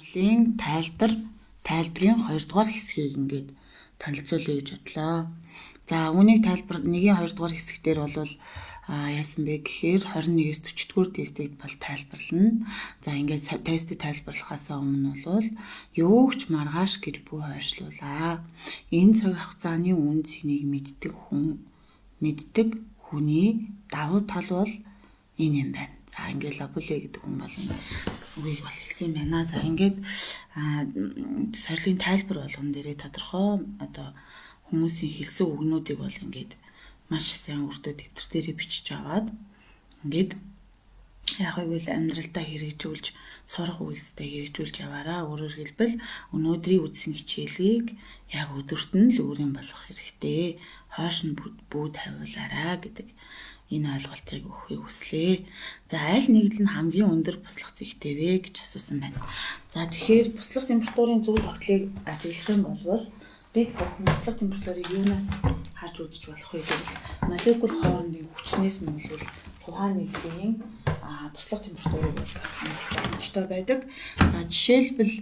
соёлын тайлбарын 2 дугаар хэсгийг ингээд танилцуулъя гэж бодлоо. За үүнийг тайлбар 1-ийн 2 дугаар хэсэгтэр бол яасан бэ гэхээр 21-с 40-р тестийг бол тайлбарлана. За ингээд тестийг тайлбарлахаас өмнө бол юугч маргааш гэж бүү хойшлуулаа. Энэ цаг хугацааны үн цэнийг мэддэг хүний давуу тал бол энэ юм байна. За ингээд Лабуле гэдэг хүн бол үгийг болсон юм байна. За ингээд соёлын тайлбар болгон дээрээ тодорхой хүмүүсийн хэлсэн үгнүүдийг бол ингээд маш сайн үрдө дэвтэр дээрээ бичиж аваад ингээд яг үйл амьдралдаа хэрэгжүүлж сурах үйлстэй хэрэгжүүлж яваараа. Өөрөөр хэлбэл өнөөдрийн үдсэн хичээлийг яг өдөрт нь л өөрийн болгох хэрэгтэй. Хойш нь бүү тавиулаарай гэдэг энэ ойлголтыг өгөхийг хүслээ. За аль нэгдэл нь хамгийн өндөр буслах зэгтэй вэ гэж асуусан байна. За тэгэхээр буслах температурын зөв тогтлыг ажиглах юм бол бид буслах температурыг юунаас харж үзэж болох вэ гэвэл молекул хоорондын хүчнээс нь бол тухайн нэгдлийн буслах температурыг бол бас мэдэх боломжтой байдаг. За жишээлбэл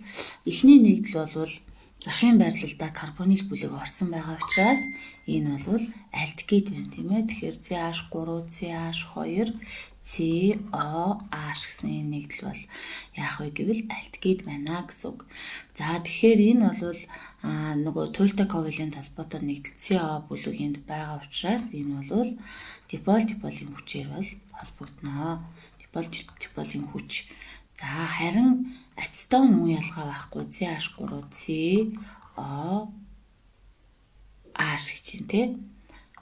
эхний нэгдэл бол захын байрлалдаа карбоник бүлэг орсон байгаа учраас энэ бол альдегид байна тийм ээ. Тэгэхээр CH3, CH2, COH гэсэн энэ нэгдэл бол яах вэ гэвэл альдегид байна гэсэн үг. За тэгэхээр энэ бол нөгөө туйлтай ковалент холбоотой нэгдэл CO бүлэг энд байгаа учраас энэ бол диполийн хүчээр бол холбогдно. Диполийн хүч. За харин ацетон муу ялгаа байхгүй CH3, COH гэж юм те.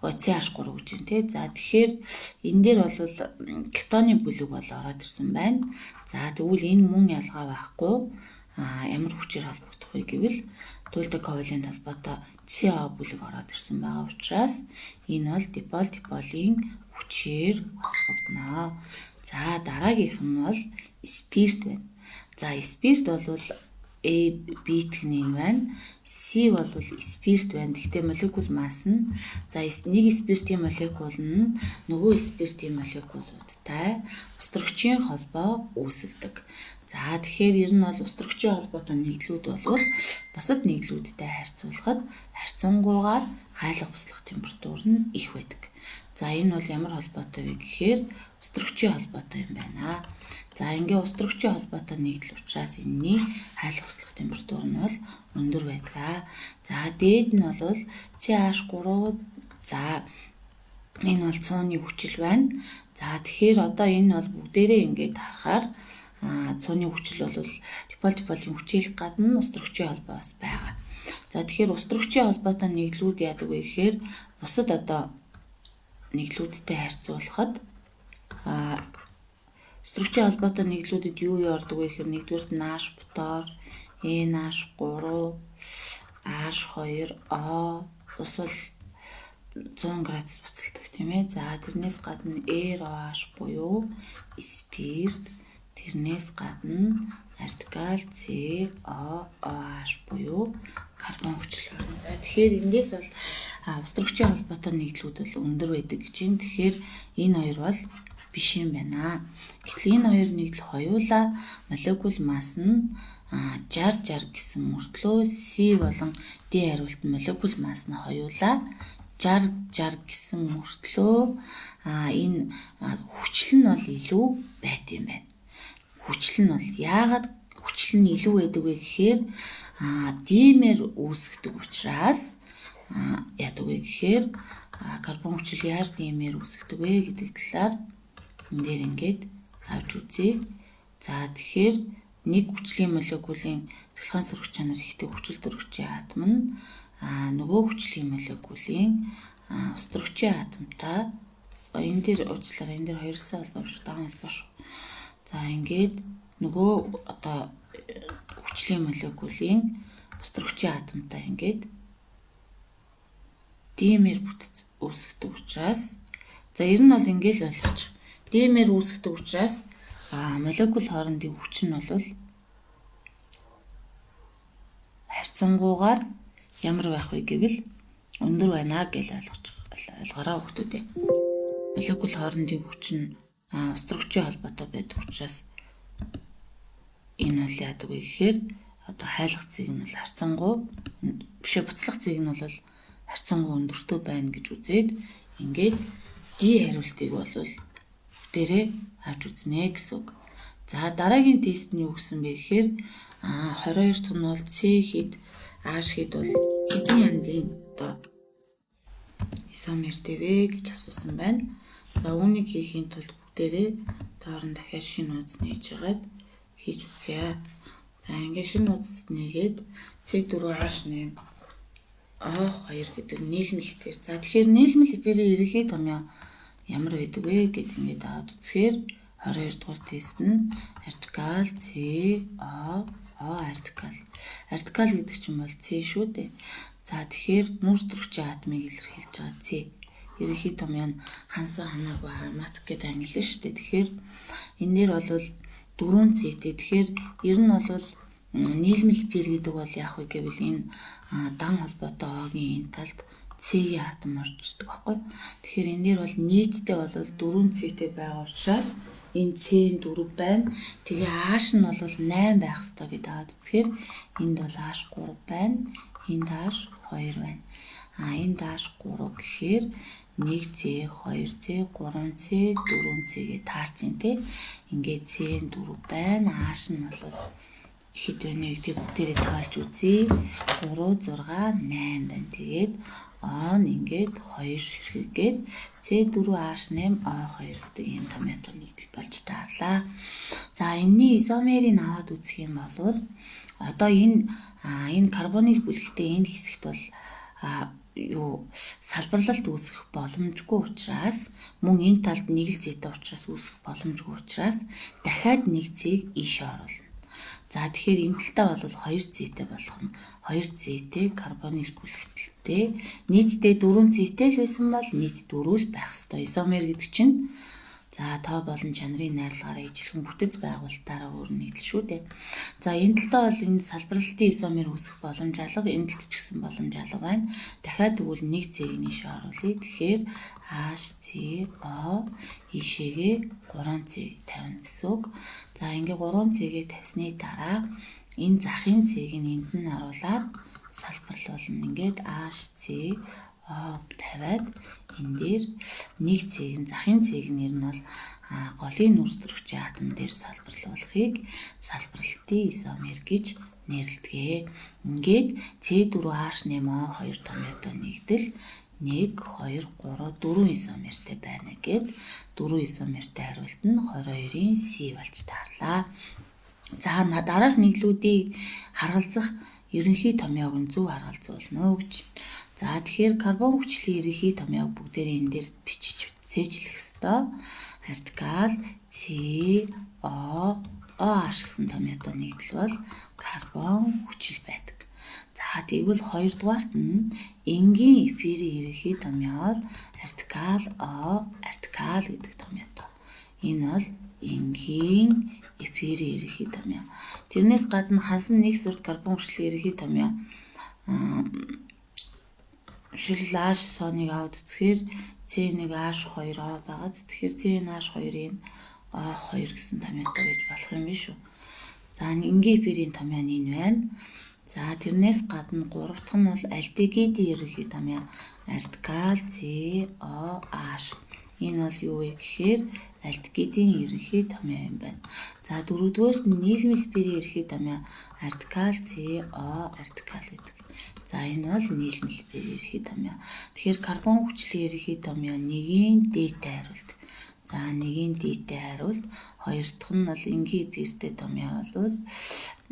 CH3 гэж юм те. За тэгэхээр энэ дээр бол кетоны бүлэг бол ороод ирсэн байна. За тэгвэл энэ мөн ялгаа байхгүй ямар хүчээр холбогдох вэ гэвэл туйлтай ковалент холбоотой CO бүлэг ороод ирсэн байгаа учраас энэ бол диполийн хүчээр холбогдно. За дараагийнх нь бол спирт байна. За спирт бол A, B тэгнийн байна. C бол спирт байна. Гэхдээ молекул масс нь нэг спиртийн молекул нь нөгөө спиртийн молекулуудтай устөрөгчийн холбоо үүсгэдэг. За тэгэхээр ер нь бол устөрөгчийн холбоотой нэгдлүүд бол бусад нэгдлүүдтэй харьцуулахад харьцангуйгаар хайлах буслах температур нь их байдаг. За энэ бол ямар холбоотой вэ гэхээр устөрөгчийн холбоотой юм байна. За ингээ устөрөгчийн холбоотой нэгдэл учраас энэний хайлах буслах температур нь бол өндөр байдаг. За дээд нь бол CH3. За энэ бол цууны хүчил байна. За тэгэхээр одоо энэ бол бүгдээрээ ингээд харахаар цууны хүчил бол диполийн хүчил гадна устөрөгчийн холбоо бас байгаа. За тэгэхээр устөрөгчийн холбоотой нэгдлүүд яадаг вэ гэхээр бусад нэгдлүүдтэй харьцуулахад устөрөгчийн холбоотой нэгдлүүдэд юу ордог вэ гэхээр нэгдүгээрт NH бутоор, NH3, H2O усвал 100 градус буцалдаг тийм ээ. За тэрнээс гадна ROH буюу спирт, тэрнээс гадна артикал COOH буюу карбон хүчил байна. За тэгэхээр эндээс бол устөрөгчийн холбоотой нэгдлүүд бол өндөр байдаг гэж байна. Тэгэхээр энэ хоёр бол биш юм байна. Гэтэл энэ хоёр нэгдэл хоёулаа молекул масс нь 60 гэсэн мөртлөө C болон D хариулт молекул масс нь хоёулаа 60 гэсэн мөртлөө энэ хүчил нь бол илүү байт юм байна. Хүчил нь бол яагаад хүчил нь илүү байдаг вэ гэхээр димер үүсгдэг учраас яадаг вэ гэхээр карбон хүчил яаж димер үүсгдэг вэ гэдэг талаар энэ дээр ингээд авч үзье. За тэгэхээр нэг хүчлийн молекулын цэцлэгийн сөрөг чанар ихтэй хүчил дөрвчийн атом нь нөгөө хүчлийн молекулын устөрөгчийн атомтай энэ дээр уучлаарай энэ дээр хоёрсоо холбоо шүү даан холбоо шүү. За ингээд нөгөө хүчлийн молекулын устөрөгчийн атомтай ингээд димер бүтэц үүсгдэг учраас за ер нь бол ингээд л ойлгож димер үүсгдэг учраас молекул хоорондын хүч нь бол харьцангуйгаар ямар байх вэ гэвэл өндөр байна гэж ойлгоорой хүүхдүүдээ. Молекул хоорондын хүч нь устөрөгчийн холбоотой байдаг учраас энэ бол яадаг вэ гэхээр одоо хайлах цэг нь бол харьцангуй бишээ буцлах цэг нь бол харьцангуй өндөртөө байна гэж үзээд ингээд D хариултыг бол бүгдээрээ авч үзнэ гэсэн үг. За дараагийн тест нь юу гэсэн бэ гэхээр 22 тон бол C хэд A хэд бол хэдэн яндын одоо изомертэй вэ гэж асуусан байна. За үүнийг хийхийн тулд бүгдээрээ доор нь дахиад шинэ хуудас нээж хагаад хийж үзье. За ингээд шинэ хуудасд нээгээд C4H8 O2 гэдэг нийлмэл эпир. За тэгэхээр нийлмэл эпирийн ерөнхий томьёо ямар байдаг вэ гэдэг ингээд аваад үзэхээр 22 дугаар тест нь артикал C O артикал. Артикал гэдэг чинь бол C шүү дээ. За тэгэхээр нүүрс төрөгчийн атомыг илэрхийлж байгаа C. Ерөнхий томьёо нь хансан хамаагүй ароматик гэдэг англи шүү дээ. Тэгэхээр энэ дээр бол 4 C-тэй. Тэгэхээр ер нь бол нийлмэл эпир гэдэг бол яах вэ гэвэл энэ дан холбоотой O-гийн энэ талд C-ийн атом орчдөг байхгүй. Тэгэхээр энэ дээр бол нийтдээ бол 4 C-тэй байгаа учраас энэ C-ийн 4 байна. Тэгээ H нь бол 8 байх ёстой гэдэг аваад үзэхээр энд бол H3 байна. Энд H2 байна. Энд H3 гэхээр 1C, 2C, 3C, 4C гэж таарч ин тэ. Ингээд C-ийн 4 байна. H нь бол хэд вэ гэдгийг бүгдээрээ тоолж үзье. 3, 6, 8 байна. Тэгээд O нь ингээд 2 ширхэггээд C4H8 O2 гэдэг ийм томьёотой нийтлэл болж таарлаа. За энэний изомерийг аваад үзэх юм бол одоо энэ карбоник бүлэгтэй энэ хэсэгт бол салбарлалт үүсэх боломжгүй учраас мөн энэ талд нэг л зэтэй учраас үүсэх боломжгүй учраас дахиад нэг зээг ийшээ оруулна. За тэгэхээр энэ талтаа бол 2 зэтэй болох нь 2 зэтэй карбоник бүлэгтэлтэй нийтдээ 4 зэтэй л байсан бол нийт 4 л байх ёстой. Изомер гэдэг чинь за тоо болон чанарын найрлагаараа ижилхэн бүтэц байгуулалтаараа өөр нийтлэл шүү дээ. За энэ талтаа бол энэ салбарлалтын изомер үүсэх боломж алга, энэ талд ч гэсэн боломж алга байна. Дахиад тэгвэл нэг зээг нийшээ оруулъя. Тэгэхээр HCO ийшээгээ 3 зээг тавина гэсэн үг. За ингээ 3 зээгээ тавьсны дараа энэ захын зээг нь энд нь харуулад салбарлуулна. Ингээд HCO тавиад энэ дээр нэг зээг нь захын зээг нэр нь бол голын нүүрс төрөгчийн атом дээр салбарлуулахыг салбарлалтын изомер гэж нэрлэдэг. Ингээд C4H8O2 томьёотой нэгдэл 1, 2, 3, 4 изомертэй байна гэд 4 изомертэй хариулт нь 22-ийн C болж таарлаа. За дараах нийлүүдийг харгалзах ерөнхий томьёог нь зөв харгалзуулна гэж. За тэгэхээр карбон хүчлийн ерөнхий томьёог бүгдээрээ энэ дээр бичиж цээжлэх ёстой. Артикал COOH гэсэн томьёотой нэгдэл бол карбон хүчил байдаг. За тэгвэл 2 дугаарт нь энгийн эфирийн ерөнхий томьёо бол артикал O артикал гэдэг томьёотой. Энэ бол энгийн эфирийн ерөнхий томьёо. Тэрнээс гадна хансан нэг сүрт карбон хүчлийн ерөнхий томьёо шилж соныг аваад үзэхээр C1H2O байгаа. Тэгэхээр C1H2-ийн O2 гэсэн томьёотой гэж болох юм биш үү? За энгийн эфирийн томьёо нь энэ байна. За тэрнээс гадна 3 дахь нь бол альдегидийн ерөнхий томьёо артикал COH. Энэ бол юу вэ гэхээр альдегидийн ерөнхий томьёо юм байна. За 4 дугаарт нь нийлмэл эфирийн ерөнхий томьёо артикал CO артикал гэдэг. За энэ бол нийлмэл эфирийн ерөнхий томьёо. Тэгэхээр карбон хүчлийн ерөнхий томьёо 1-ийн D-тэй хариулт. За 1-ийн D-тэй хариулт. 2 дахь нь бол энгийн эфиртэй томьёо бол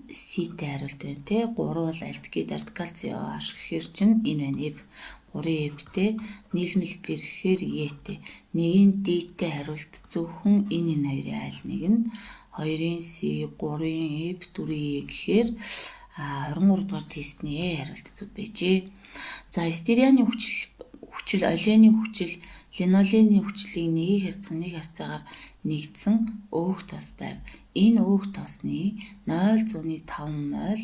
C-тэй хариулт байна те. 3 бол альдегид артикал COH гэхээр чинь энэ байна F. 3-ийн F-тэй нийлмэл эфир гэхээр E-тэй. 1-ийн D-тэй хариулт зөвхөн энэ хоёрын айл нэг нь 2-ийн C, 3-ийн F, 4-ийн E гэхээр 23 дугаар тестний E хариулт зөв байжээ. За стереоны хүчил, олеоны хүчил, линолеоны хүчлийг нэгийг харьцан нэг харьцаагаар нэгдсэн өөх тос байв. Энэ өөх тосны 0.5 мол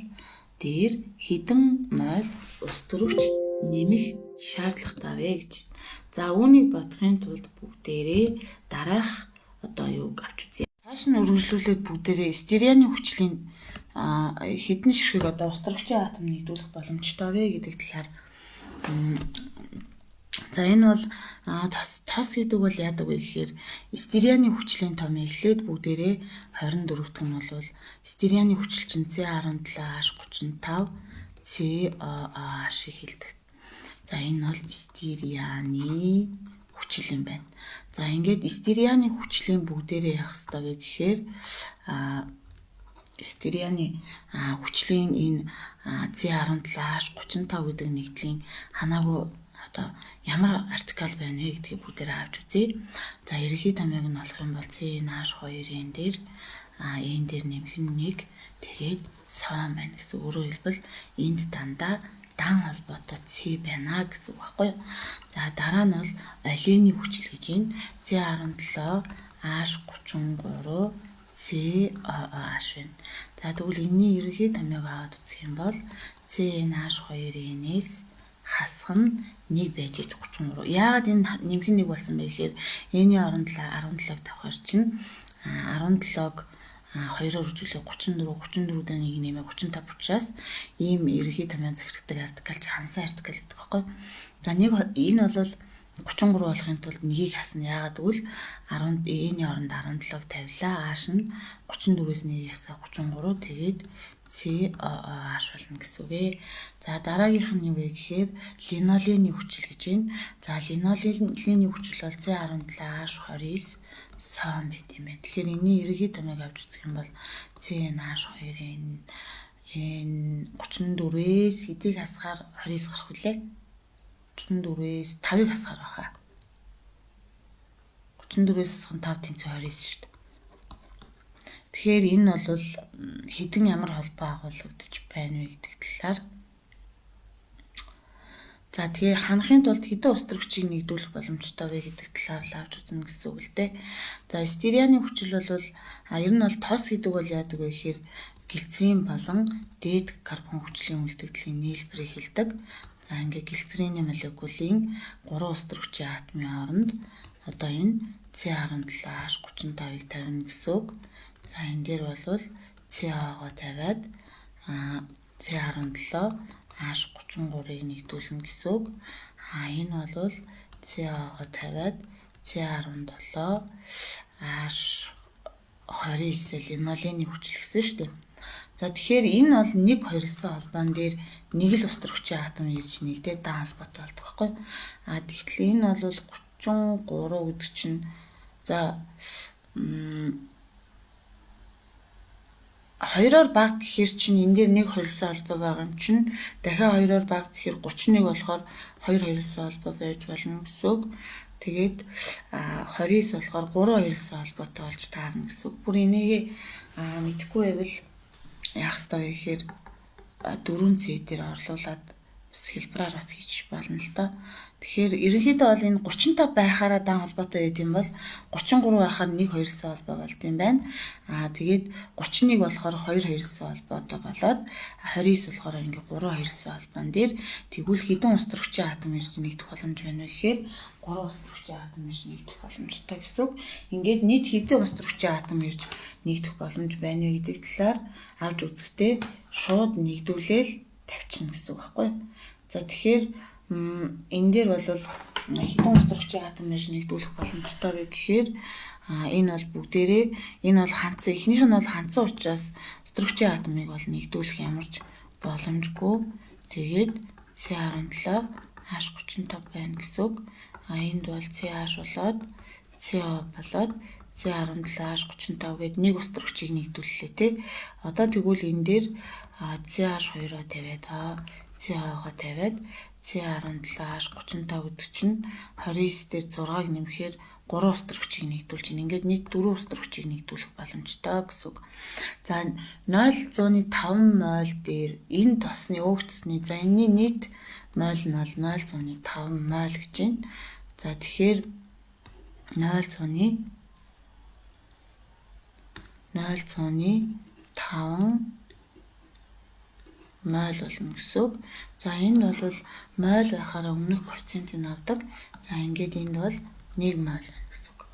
дээр хэдэн мол ус төрөгч нэмэх шаардлагатай вэ гэж. За үүнийг бодохын тулд бүгдээрээ дараах одоо юуг авч үзье. Цааш Цааш нь үргэлжлүүлээд бүгдээрээ стереоны хүчлийн хэдэн ширхэг одоо устрагчийн атом нэгдүүлэх боломжтой вэ гэдэг талаар за энэ бол тос гэдэг бол яадаг вэ гэхээр стереоны хүчлийн томьёо эхлээд бүгдээрээ 24 дахь нь бол стереоны хүчил чинь C17H35 COOH хэлдэг. За энэ бол стереоны хүчил юм байна. За ингээд стереоны хүчлийн бүгдээрээ яах ёстой вэ гэхээр стереоны хүчлийн энэ C17H35 гэдэг нэгдлийн ханаагүй одоо ямар артикл байна вэ гэдгийг бүгдээрээ авч үзье. За ерөнхий томьёог нь олох юм бол CNH2-ын дээр энэ дээр нэмэх нь 1 тэгээд сон байна гэсэн. Өөрөөр хэлбэл энд дандаа дан холбоотой C байна гэсэн үг байхгүй юу? За дараа нь бол олены хүчил гэж байна. C17H33 COOH байна. За тэгвэл энэний ерөнхий томьёог аваад үзэх юм бол CNH2-ээс хасах нь 1 байж 33. Яагаад энэ нэмэх 1 болсон бэ гэхээр энэний оронд 17-г тавихаар чинь 17-г 2-оор үржүүлээ 34 дээр 1 нэмээ 35 учраас ийм ерөнхий томьёо захирагдаг артикл чи хансан артикл гэдэг байхгүй. За нэг энэ бол 33 болохын тулд нэгийг хасна. Яагаад гэвэл 10 энэ оронд 17-г тавилаа. Ааш нь 34-ээс нэг ясаа 33 тэгээд COOH болно гэсэн үг ээ. За дараагийнх нь юу вэ гэхээр линолений хүчил гэж байна. За линолений хүчил бол C17H29 сон байт юм байна. Тэгэхээр энэний ерөнхий томьёог авч үзэх юм бол CNH2-ын энэ 34-ээс хэдийг хасгаар 29 гарах үлээ. 34-ээс 5-ыг хасгаар баха. 34-ээс 5 тэнцээ 29 шүү дээ. Тэгэхээр энэ бол хэдэн ямар холбоо агуулгадж байна вэ гэдэг талаар. За тэгээ ханахын тулд хэдэн устрагчийг нэгдүүлэх боломжтой вэ гэдэг талаар л авч үзнэ гэсэн үг л дээ. За стереоны хүчил бол ер нь бол тос гэдэг бол яадаг вэ гэхээр гэлцрийн болон дээд карбон хүчлийн үлдэгдлийн нийлбэрийг хэлдэг. За ингээ гэлцрийн молекулын 3 устрагчийн атомын оронд одоо энэ C17H35-ыг тавина гэсэн үг. За энэ дээр бол COO тавиад C17H33-ыг нэгдүүлнэ гэсэн үг. Энэ бол COO тавиад C17H29 линолений хүчил гэсэн шүү дээ. За тэгэхээр энэ бол 1-2-сын холбоон дээр нэг л устрагчийн атом ирж нэгдээд дан холбоотой болдог байхгүй. Тэгтэл энэ бол 33 гэдэг чинь за 2-оор баг гэхээр чинь энэ дээр 1-2-сын холбоо байгаа юм чинь дахиад 2-оор баг гэхээр 31 болохоор 2-2-сын холбоо байж болно гэсэн үг. Тэгээд 29 болохоор 3-2-сын холбоотой болж таарна гэсэн үг. Бүр энийг мэдэхгүй байвал яах ёстой вэ гэхээр 4C дээр орлуулад бас хэлбэрээр бас хийж болно л доо. Тэгэхээр ерөнхийдөө бол энэ 35 байхаараа дан холбоотой байд юм бол 33 байхаар 1-2-сын холбоо болд юм байна. Тэгээд 31 болохоор 2-2-сын холбоотой болоод 29 болохоор ингээ 3-2-сын холбоон дээр тэгвэл хэдэн устрагчийн атом ирж нэгдэх боломж байна вэ гэхээр 3 устрагчийн атом ирж нэгдэх боломжтой гэсэн үг. Ингээд нийт хэдэн устрагчийн атом ирж нэгдэх боломж байна вэ гэдэг талаар авч үзэхдээ шууд нэгдүүлээл тавьчихна гэсэн үг байхгүй. За тэгэхээр энэ дээр бол хэдэн устрагчийн атом ирж нэгдүүлэх боломжтой вэ гэхээр энэ бол бүгдээрээ энэ бол хандсан эхнийх нь бол хандсан учраас устрагчийн атомыг бол нэгдүүлэх ямарч боломжгүй. Тэгээд C17H35 байна гэсэн үг. Энд бол CH болоод CO болоод C17H35 гээд нэг устрагчийг нэгдүүллээ те. Одоо тэгвэл энэ дээр CH2-оо тавиад CO-го тавиад C17H35 гэдэг чинь 29 дээр 6-ыг нэмэхээр 3 устрагчийг нэгдүүлж байна. Ингээд нийт 4 устрагчийг нэгдүүлэх боломжтой гэсэн үг. За 0.5 мол дээр энэ тосны өөгцсны за энэний нийт мол нь бол 0.5 мол гэж байна. За тэгэхээр 0.5 мол болно гэсэн үг. За энэ бол мол байхаараа өмнөх коэффициентийг авдаг. За ингээд энд бол 1 мол байна гэсэн үг.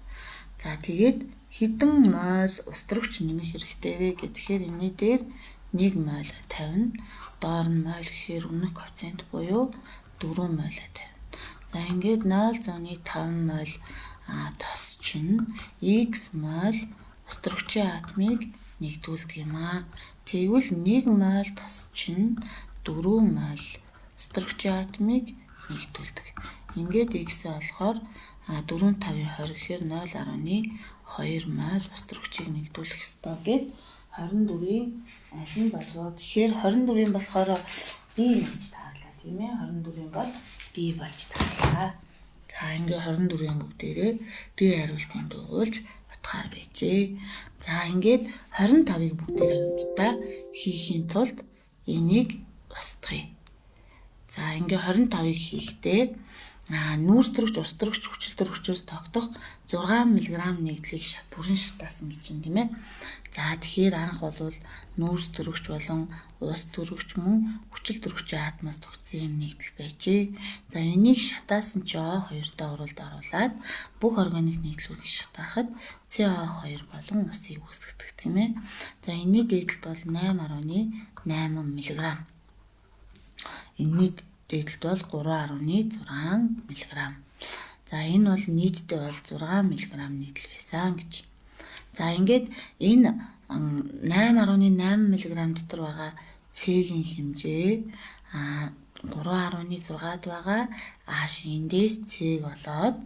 За тэгээд хэдэн моль устөрөгч нэмэх хэрэгтэй вэ гэхээр энэний дээр 1 моль тавина. Доор нь моль гэхээр өмнөх коэффициент буюу 4 моль тавина. За ингээд 0.5 моль тос чинь x моль устөрөгчийн атомыг нэгдүүлдэг юм аа. Тэгвэл 1 моль тос чинь 4 моль устөрөгчийн атомыг нэгдүүлдэг. Ингээд x болохоор 4 5-ын 20 гэхээр 0.2 моль устөрөгчийг нэгдүүлэх ёстой гэд 24-ийн аль нь болов вэ гэхээр 24-ийн болохоор b болж таарлаа тийм ээ. 24-ийн бол b болж таарлаа. За ингээд 24-ийн бүгдээрээ b хариултыг дуулж батгаар байжээ. За ингээд 25-ыг бүгдээрээ хамтдаа хийхийн тулд энийг устгая. За ингээ 25-ыг хийхдээ нүүрс төрөгч, ус төрөгч, хүчил төрөгчөөс тогтох 6 мг нэгдлийг бүрэн шатаасан гэж юм тийм ээ. За тэгэхээр анх бол нүүрс төрөгч болон ус төрөгч мөн хүчил төрөгчийн атомоос тогтсон юм нэгдэл байжээ. За энийг шатаасан чи O2-той уралд оруулаад бүх органик нэгдлүүдийг шатаахад CO2 болон усыг үүсгдэг тийм ээ. За энэний дээдлэлт бол 8.8 мг. Энэний дээдлэлт бол 3.6 мг. За энэ бол нийтдээ бол 6 мг нийтлэл байсан гэж. За ингээд энэ 8.8 мг дотор байгаа C-ийн хэмжээ 3.6-д байгаа H-ийн эндээс C болоод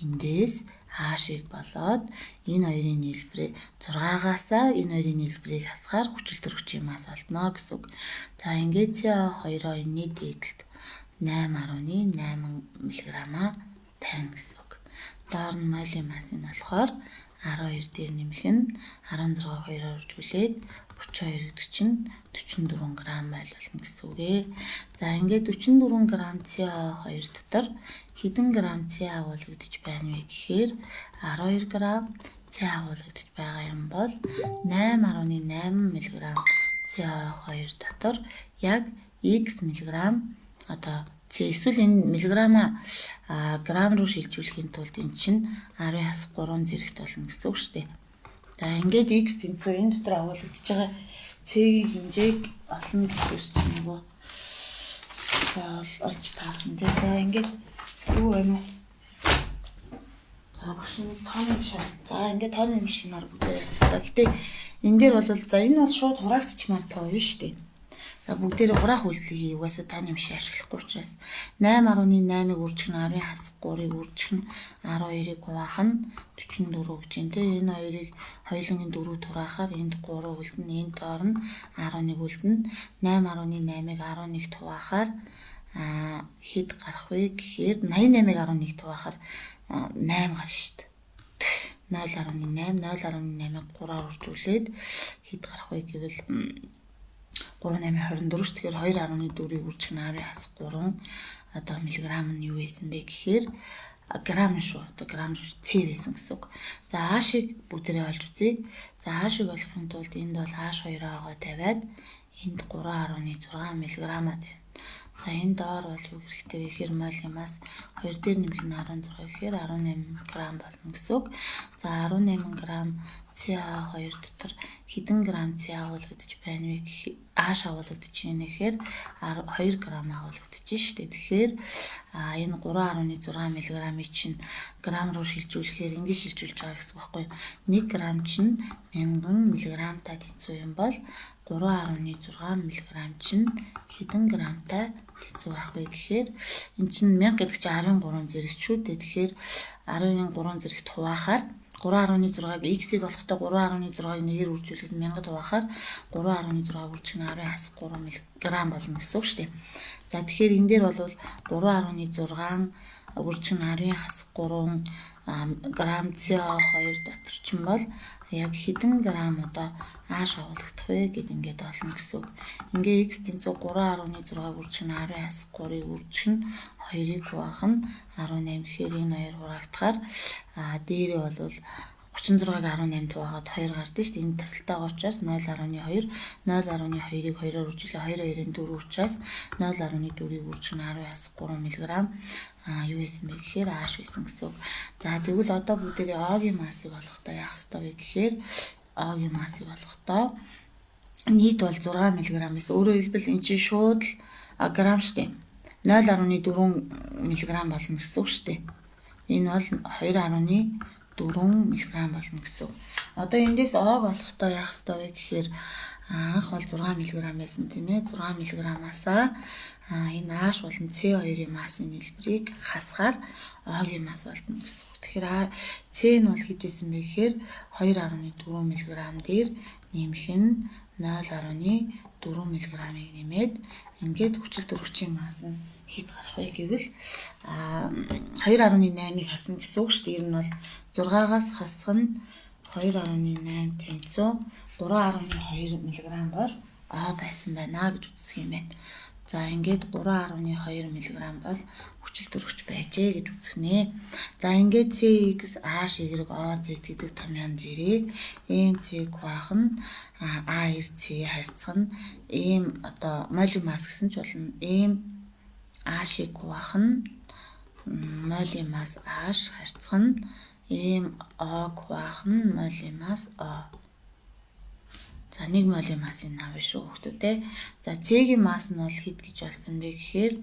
эндээс H-ыг болоод энэ хоёрын нийлбэрээ 6-аас энэ хоёрын нийлбэрийг хасгаар хүчил төрөгчийн мас олдно гэсэн үг. За ингээд CO2-оо энэний дээдлэлт 8.8 мг тань гэсэн үг. Доор нь молийн масс нь болохоор 12 дээр нэмэх нь 16 2-оор үржүүлээд 32 гэдэг чинь 44 г мойл болно гэсэн үг ээ. За ингээд 44 г CO2 дотор хэдэн грамм CO агуулгадж байна вэ гэхээр 12 г CO агуулгадж байгаа юм бол 8.8 мг CO2 дотор яг x мг одоо эсвэл энэ миллиграмма грамм руу шилжүүлэхийн тулд эн чинь 10⁻³ зэрэгт болно гэсэн үг шүү дээ. За ингээд x тэнцүү энэ дотор агуулгадж байгаа C-ийн хэмжээг олно гэсэн чинь нөгөө олж таарах юм дээ. За ингээд юу байна вэ? За багш нь тооны машин. За ингээд тооны машинаар бүгдээ та. Гэтэ энэ дээр бол за энэ бол шууд хураагчмаар тоо биш шүү дээ. За бүгдээрээ хураах үйлдэлийг угаасаа тооны машин ашиглахгүй учраас 8.8-ыг үржих нь 10⁻³ үржих нь 12-ыг хуваах нь 44 гэж юм те. Энэ хоёрыг хоёулангийн 4 тураахаар энд 3 үлдэн, энд доор нь 11 үлдэн. 8.8-ыг 11-т хуваахаар хэд гарах вэ гэхээр 88-ыг 11-т хуваахаар 8 гарна шүү дээ. 0.8 0.8-ыг 3-аар үржүүлээд хэд гарах вэ гэвэл 3.8 24 тэгэхээр 2.4-ийг үржих нь 10⁻³ одоо миллиграм нь юу байсан бэ гэхээр грамм шүү. Одоо грамм C байсан гэсэн үг. За H-ыг бүгдээрээ олж үзье. За H-ыг олохын тулд энд бол H2-аа тавиад энд 3.6 миллиграмаа тавина. За энэ доор бол юу хэрэгтэй вэ гэхээр молийн масс 2 дээр нэмэх нь 16 гэхээр 18 г болно гэсэн үг. За 18 г CO2 дотор хэдэн грамм CO агуулгадж байна вэ гэхээр H агуулгадж байна гэхээр 2 г агуулгадж шүү дээ. Тэгэхээр энэ 3.6 мг чинь грамм руу шилжүүлэхээр ингэж шилжүүлж байгаа гэсэн үг байхгүй юу? 1 г чинь 1000 мг-тай тэнцүү юм бол 3.6 мг чинь хэдэн грамтай тэнцүү байх вэ гэхээр эн чинь 1000 гэдэг чинь 13 зэрэг шүү дээ. Тэгэхээр 13 зэрэгт хуваахаар 3.6-г x-ийг болохтой 3.6-ыг нэгээр үржүүлээд 1000-д хуваахаар 3.6 үржих нь 10⁻³ мг болно гэсэн үг шүү дээ. За тэгэхээр энэ дээр бол 3.6 үржих нь 10⁻³ грамм CO2 дотор ч юм бол яг хэдэн грамм одоо H агуулгадах вэ гэд ингээд олно гэсэн үг. Ингээ x тэнцүү 3.6 үржих нь 10⁻³ үржих нь 2-ыг хуваах нь 18 гэхээр энэ хоёр хураагдахаар дээрээ бол 36.8 байгаад 2 гардаг шүү дээ. Энэ тасалтайгаа учраас 0.2 0.2-ыг 2-оор үржүүлээ 2.2-ын 4 учраас 0.4-ийг үржих нь 10-3 мг юу байсан бэ гэхээр ааш байсан гэсэн үг. За тэгвэл одоо бүгдээрээ О-гийн массыг олохдоо яах ёстой вэ гэхээр О-гийн массыг олохдоо нийт бол 6 мг байсан. Өөрөөр хэлбэл энэ чинь шууд грамм шүү дээ. 0.4 мг болно гэсэн үг шүү дээ. Энэ бол 2.4 мг болно гэсэн үг. Одоо эндээс О-г олохдоо яах ёстой вэ гэхээр анх бол 6 мг байсан тийм ээ. 6 мг-аасаа энэ ааш болон С2-ийн массын нийлбэрийг хасгаар О-гийн масс болдно гэсэн үг. Тэгэхээр С нь бол хэд байсан бэ гэхээр 2.4 мг дээр нэмэх нь 0.4 мг-ыг нэмээд ингээд хүчил төрөгчийн масс нь хэд гарах вэ гэвэл 2.8-ыг хасна гэсэн үг шүү дээ. Ер нь бол 6-аас хасах нь 2.8 тэнцүү 3.2 мг бол О байсан байна гэж үздэг юм байна. За ингээд 3.2 мг бол хүчил төрөгч байжээ гэж үзэх нэ. За ингээд CX-Y O Z гэдэг томьёон дээрээ MC квах нь A2C харьцах нь M одоо молекулын масс гэсэн ч болно. M H квах нь молекулын масс H харьцах нь M O квах нь молекулын масс O. За 1 молекулын массын нав шүү хүүхдүүд. За C-ийн масс нь бол хэд гэж болсон бэ гэхээр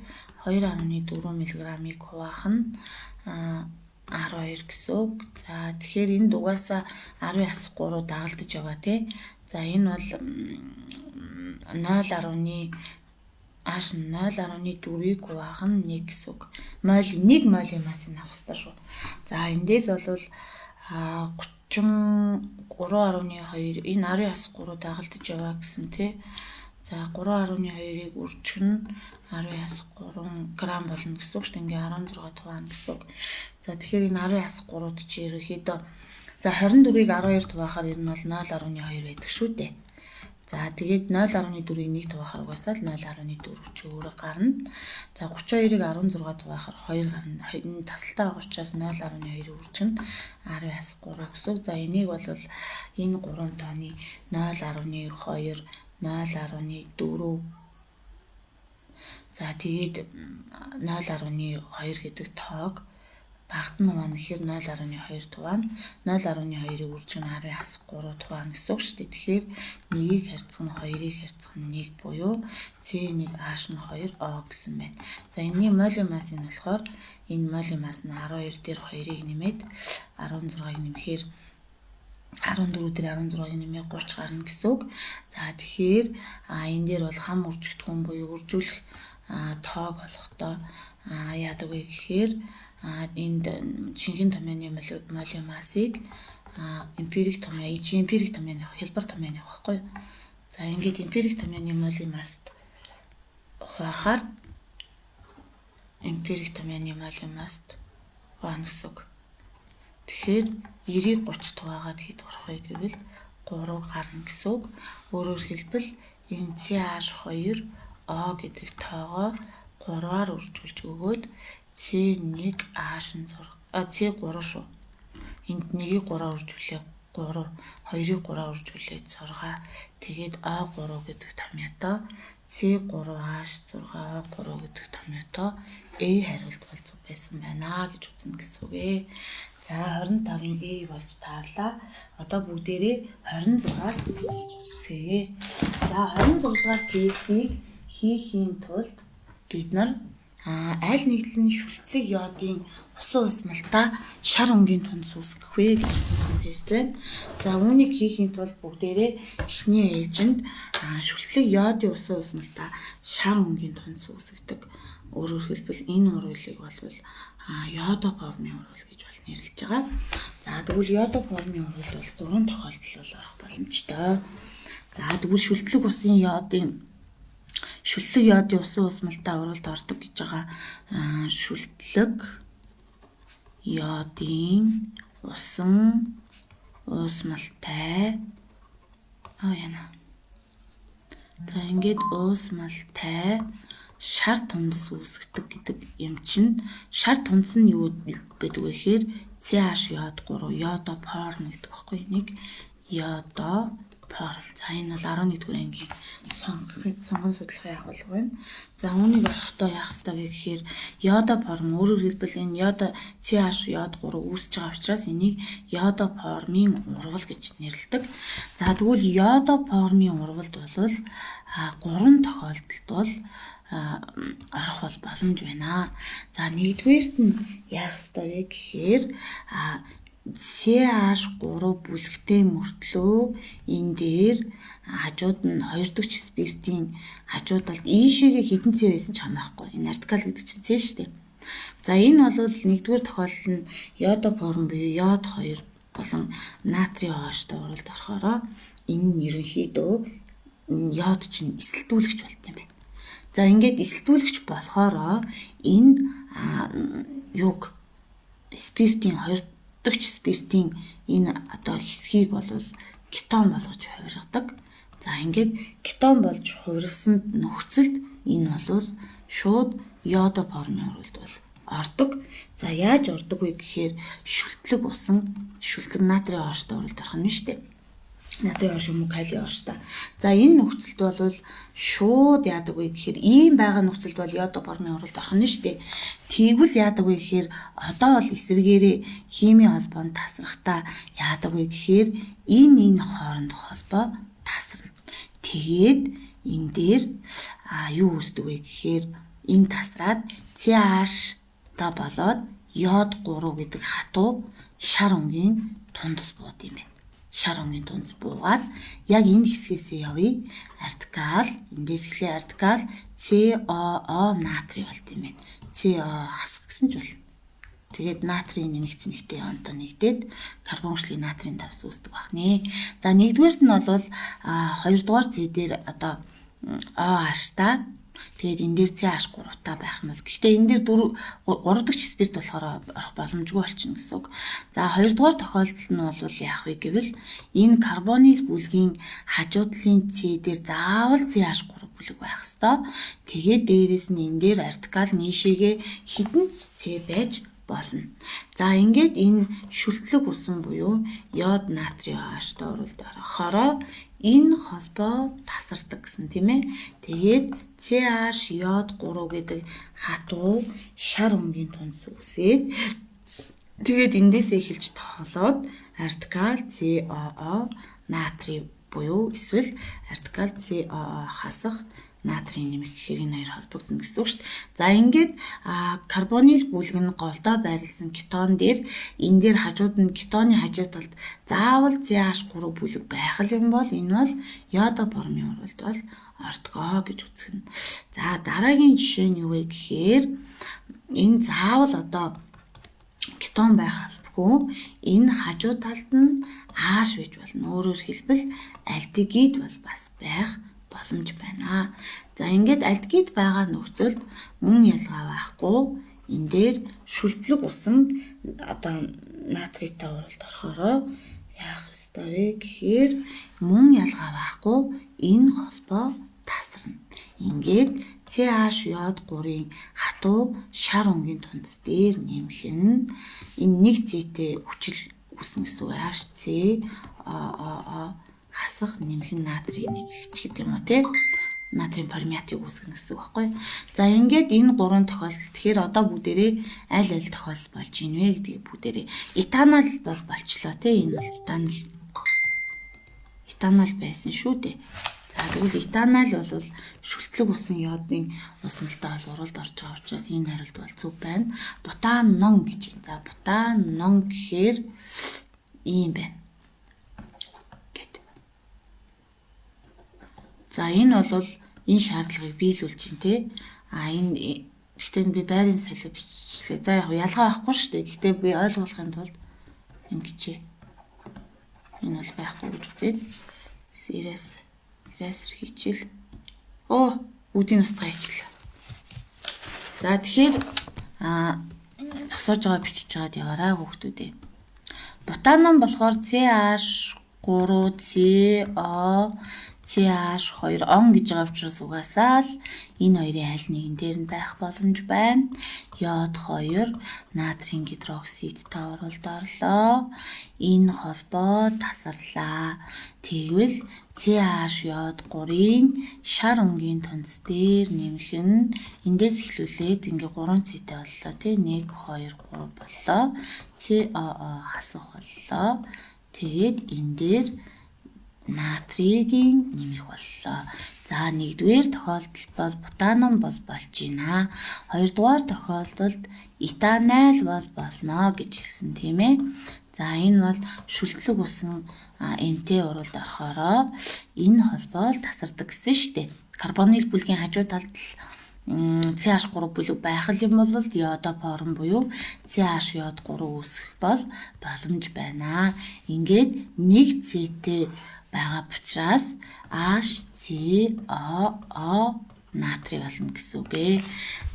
2.4 мг-ыг хуваах нь 12 гэсэн үг. За тэгэхээр энэ дугаасаа 10-3 дагалдаж яваа тий. За энэ бол 0.4-ийг хуваах нь 1 гэсэн үг. 1 молекулын массыг авах хэрэгтэй шүү. За эндээс бол 33.2 энэ 10-3 дагалдаж яваа гэсэн тий. За 3.2-ыг үржих нь 10-3 грамм болно гэсэн үг шүү дээ. Ингээ 16 туваана гэсэн үг. За тэгэхээр энэ 10-3-д чи ерөөхдөө за 24-ийг 12 туваахаар ер нь бол 0.2 байдаг шүү дээ. За тэгээд 0.4-ийг 1 туваахаар угаасаа л 0.4 чи өөрөө гарна. За 32-ыг 16 туваахаар 2 гарна. Энэ тасалтай байгаа учраас 0.2 үржих нь 10-3 гэсэн. За энийг бол энэ 3 тооны 0.2 0.4 за тэгээд 0.2 гэдэг тоог багтна маань гэхээр 0.2 туваана. 0.2-ыг үржих нь 10-3 туваана гэсэн үг шүү дээ. Тэгэхээр 1-ийг харьцах нь 2-ыг харьцах нь 1 буюу C1 H нь 2 O гэсэн байна. За энэний молекулын масс нь болохоор энэ молекулын масс нь 12 дээр 2-ыг нэмээд 16-ыг нэмэхээр 14 дээр 16-ыг нэмээ 30 гарна гэсэн үг. За тэгэхээр энэ дээр бол хам үржигдэхүүн буюу үржүүлэх тоог олохдоо яадаг вэ гэхээр энд шинхэн томьёоны молекулын массыг эмпирик томьёоны хялбар томьёоны багхгүй. За ингээд эмпирик томьёоны молекулын масст хуваахаар эмпирик томьёоны молекулын масст хуваана гэсэн үг. Тэгэхээр 90-ийг 30 хуваагаад хэд гарах вэ гэвэл 3 гарна гэсэн үг. Өөрөөр хэлбэл энэ CH2 O гэдэг тоогоо 3-аар үржүүлж өгөөд C1 H-ын C3 шүү. Энд 1-ийг 3-аар үржүүлээ 3, 2-ыг 3-аар үржүүлээд 6. Тэгээд O3 гэдэг томьёотой C3H6 O3 гэдэг томьёотой A хариулт болцоо байсан байна гэж үзнэ гэсэн үг ээ. За 25-ын A болж таарлаа. Одоо бүгдээрээ 26-аар үзье. За 26-аар тестийг хийхийн тулд бид нар аль нэгдлийн шүлтлэг йодын усан усмалтаа шар өнгийн тундас үүсгэх вэ гэж асуусан тест байна. За үүнийг хийхийн тулд бүгдээрээ эхний ээлжинд шүлтлэг йодын усан усмалтаа шар өнгийн тундас үүсгдэг. Өөрөөр хэлбэл энэ уруулыг бол йодоформын уруул гэж бол нэрлэж байгаа. За тэгвэл йодоформын уруул бол 3 тохиолдол бол орох боломжтой. За тэгвэл шүлтлэг йодын усан усмалтаа уруулд ордог гэж байгаа шүлтлэг йодын усан усмалтай за ингээд усмалтай шар тундас үүсгдэг гэдэг юм чинь шар тундас нь юу байдаг вэ гэхээр CH3 йодоформ гэдэг баггүй энийг йодоформ. За энэ бол 11-р ангийн сонгон судлахын агуулга байна. За үүнийг орохдоо яах ёстой вэ гэхээр йодоформ өөрөөр хэлбэл энэ CH3 үүсэж байгаа учраас энийг йодоформын урвал гэж нэрлэдэг. За тэгвэл йодоформын урвалд бол 3 тохиолдолд бол орох бол боломж байна. За нэгдүгээрт нь яах ёстой вэ гэхээр CH3 бүлэгтэй мөртлөө энэ дээр хажууд нь 2 дахь спиртийн хажууд талд ийшээгээ хідэн C байсан ч хамаахгүй. Энэ артикал гэдэг чинь C шүү дээ. За энэ бол нэгдүгээр тохиолдол нь йодоформ буюу йод 2 болон натрийн OH-той уралд орохороо энэ нь ерөнхийдөө йод чинь эсэлтүүлэгч болт юм байна. За ингээд эсэлтүүлэгч болохоороо энэ юг спиртийн 2 дахь спиртийн энэ одоо хэсгийг бол кетон болгож хувиргадаг. За ингээд кетон болж хувиргасанд нөхцөлд энэ бол шууд йодоформын урвалд бол ордог. За яаж ордог вэ гэхээр шүлтлэг натрийн OH-той уралд орох нь шүү дээ. Натрийн OH юм уу калий OH та. За энэ нөхцөлд бол шууд яадаг вэ гэхээр ийм байгаа нөхцөлд бол йодоформын уралд орох нь шүү дээ. Тэгвэл яадаг вэ гэхээр одоо бол эсрэгээрээ химийн холбоонд тасрахтаа яадаг вэ гэхээр энэ хоорондох холбоо тасарна. Тэгээд энэ дээр юу үүсдэг вэ гэхээр энэ тасраад CH та болоод йод 3 гэдэг хатуу шар өнгийн тундас бууд юм байна. Шар өнгийн тундас буугаад яг энэ хэсгээс явъя. Артикал эндээс эхлээ артикал COO натрий болт юм байна. CO хасах гэсэн ч болно. Тэгээд натрийн нэмэгдсэн нэгтэй онтой нэгдээд карбончлын натрийн давс үүсдэг байна. За нэгдүгээрт нь бол 2 дугаар C дээр одоо OH та тэгээд энэ дээр CH3 та байх юм бол гэхдээ энэ дээр 3 дахь спирт болохоор орох боломжгүй болчихно гэсэн үг. За 2 дугаар тохиолдол нь бол яах вэ гэвэл энэ карбонийл бүлгийн хажуудлын C дээр заавал CH3 бүлэг байх ёстой. Тэгээд дээрэс нь энэ дээр артикал нийшээгээ хідэн C байж болно. За ингээд энэ шүлтлэг усан буюу йод натрийн OH-той уралд орохороо энэ холбоо тасардаг гэсэн тийм ээ. Тэгээд CH йод 3 гэдэг хатуу шар өнгийн тундас үсээд тэгээд эндээсээ эхэлж тоолоод артикал COO натрий буюу эсвэл артикал COO хасах натрийн нэмэх гэхээр энэ хоёр холбогдно гэсэн үг шүү дээ. За ингээд карбонийл бүлэг нь голдоо байрласан кетон дээр энэ дээр хажууд нь кетоны хажуу талд заавал CH3 бүлэг байх юм бол энэ бол йодоформын урвалд бол ордгоо гэж үздэг. За дараагийн жишээ нь юу вэ гэхээр энэ заавал одоо кетон байх албагүй. Энэ хажуу талд нь H байж болно. Өөрөөр хэлбэл альдегид бол бас байх боломж байна. За ингээд альдегид байгаа нөхцөлд мөн ялгаа байхгүй. Энэ дээр шүлтлэг усан одоо натритай уралд орохороо яах ёстой вэ гэхээр мөн ялгаа байхгүй. Энэ холбоо тасарна. Ингээд CH йод 3-ын хатуу шар өнгийн тундас дээр нэмэх нь энэ нэг зэтэй хүчил үүснэ гэсэн үг. HCOO хасах нэмэх нь натрийн нэмэгч гэдэг юм уу те. Натрийн форматыг үүсгэнэ гэсэн үг байхгүй. За ингээд энэ 3 тохиолдол тэгэхээр одоо бүгдээрээ аль тохиолдол болж ийн вэ гэдгийг бүгдээрээ этанол бол болчлоо те. Энэ бол этанол байсан шүү дээ. За тэгвэл этанол бол шүлтлэг усан йодын усналтай бол уралд орж байгаа учраас энэ хариулт бол зөв байна. Бутанон гэж. За бутанон гэхээр ийм байна. За энэ бол энэ шаардлагыг биелүүлж байна те. Энэ гэхдээ би байрын салхи бичлээ. За яг ялгаа байхгүй шүү дээ. Гэхдээ би ойлгуулахын тулд ингэж энэ бол байхгүй гэж үзээд сериас хийчихэл. Бүгдийн устгаа хийчихлээ. За тэгэхээр зогсоож байгаа бичиж байгаад яваарай хүүхдүүдээ. Бутанон болохоор CH3CO CH2 он гэж байгаа учраас угаасаа л энэ хоёрын аль нэгэн дээр нь байх боломж байна. Йод 2 натрийн гидроксидтай оролд орлоо. Энэ холбоо тасарлаа. Тэгвэл CH йод 3-ын шар өнгийн тунц дээр нэмэх нь эндээс эхлүүлээд ингээ 3 цэтэй боллоо тий 1 2 3 боллоо. COO хасах боллоо. Тэгээд энэ дээр натригийн нэмэх боллоо. За нэгдүгээр тохиолдолд бол бутаном бол болж байна. Хоёрдугаар тохиолдолд этанол бол болно гэж хэлсэн тийм ээ. За энэ бол шүлтлэг усан энтэй уралд орохороо энэ холбоо тасардаг гэсэн шүү дээ. Карбонил бүлгийн хажуу талд CH3 бүлэг байх юм бол йодоформ буюу CH йод 3 үүсэх бол боломж байна. Ингээд нэг цэтэй байгаа учраас HCOO натрий болно гэсэн үг ээ.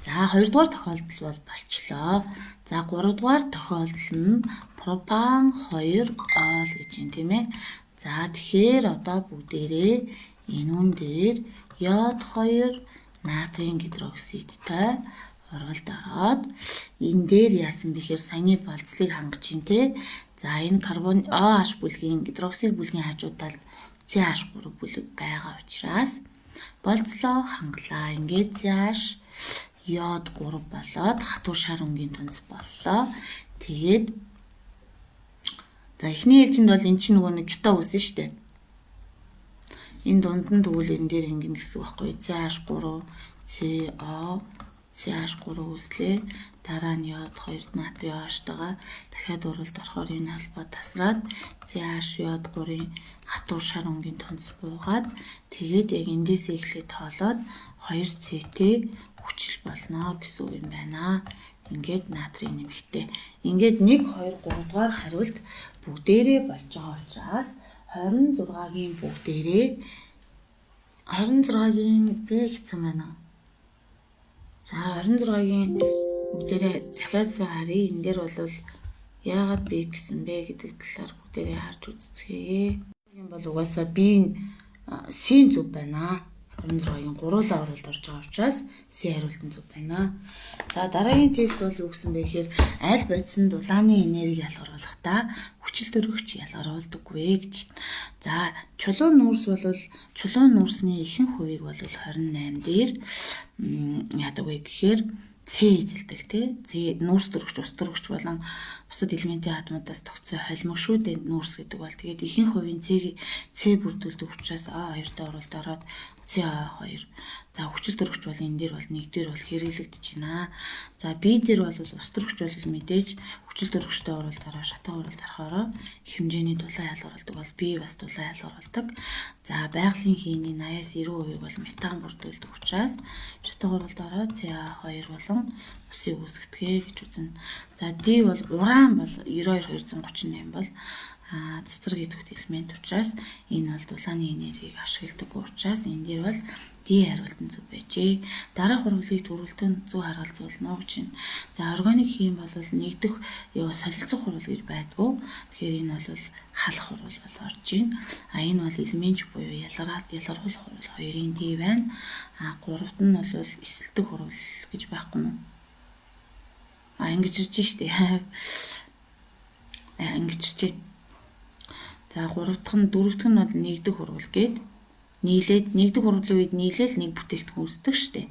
За хоёрдугаар тохиолдол бол болчлоо. За гуравдугаар тохиолдол нь пропан 2 ол гэж юм тийм ээ. За тэгэхээр одоо бүгдээрээ энүүн дээр йод 2 натрийн гидроксидтай оролд ороод энэ дээр яасан бэхээр саяны болцлыг хангаж чинь те. За энэ карбон OH бүлгийн гидроксид бүлгийн хажуу талд CH3 бүлэг байгаа учраас болцлоо хангалаа. Ингээд CH йод 3 болоод хатуу шар өнгийн тунц боллоо. Тэгээд за эхний ээлжинд бол эн чинь нөгөө нэг кето үсэн шүү дээ. Энэ дунд нь тэгвэл энэ дээр ингэнэ гэсэн үг байхгүй. CH3 CO CH3 үүслээ. Дараа нь йод 2 натрий OH-тойгоо дахиад уралд орохоор энэ холбоо тасраад CH йод 3-ын хатуу шар өнгийн тунц буугаад тэгээд яг эндээс эхлээд тоолоод 2 цэтэй хүчил болно гэсэн үг юм байна. Ингээд натрийн нэмэгтэй. Ингээд 1 2 3 дугаар хариулт бүгдээрээ болж байгаа учраас 26-гийн бүгдээрээ 26-гийн Б гэсэн байна. За 26-гийн бүгдээрээ дахиад харъя. Энэ дээр бол яагаад B гэсэн бэ гэдэг талаар бүгдээрээ харж үзцгээе. Энэ бол угаасаа B-ийн C зүг байна. 26-гийн гуруулаа оролд орж байгаа учраас C хариултан зүг байна. За дараагийн тест бол юу гэсэн бэ гэхээр аль бодиснд улааны энерги ялгаруулахдаа хүчил төрөгч ялгаруулдаггүй гэж. За чулуун нүүрс бол чулуун нүүрсний ихэнх хувийг бол 28 дээр яадаг вэ гэхээр С эзэлдэг тий. Нүүрс төрөгч, ус төрөгч болон бусад элементийн атомудаас тогтсон холимог шүү дээ нүүрс гэдэг бол. Тэгээд ихэнх хувийн С бүрдүүлдэг учраас А2-тай оролд ороод CA2. За хүчил төрөгч бол энэ дээр бол нэгдүгээр бол хэрэглэгдэж байна. За B дээр бол ус төрөгч бол мэдээж хүчил төрөгчтэй оролд ороо шатаа оролд орохороо их хэмжээний дулаан ялгаруулдаг бол B бас дулаан ялгаруулдаг. За байгалийн хийний 80-90% бол метан бүрдүүлдэг учраас шатаа оролд ороо CA2 болон усыг үүсгэдэг гэж үзнэ. За D бол уран бол 92-238 бол цэцэр гэдэг элемент учраас энэ бол дулааны энергийг ашигладаг учраас энэ дээр бол D хариултан зүг байжээ. Дараах хурвлыг төрөлтөнд зөв харгалзуулна гэж байна. За органик хийм бол нэгдэх солилцох хурвал гэж байдгүй. Тэгэхээр энэ бол халах хурвал бол орж байна. Энэ бол элемент буюу ялгаруулах хурвал 2-ын D байна. Гуравт нь бол эсэлдэг хурвал гэж байхгүй нь. Ингэж ирж штэ. Ингэж ирж. За гуравдах нь дөрөвдөх нь бол нэгдэх хурвал гээд нийлээд нэгдэх хурвалын үед нийлээл нэг бүтээгдэхүүн үүсдэг штэ.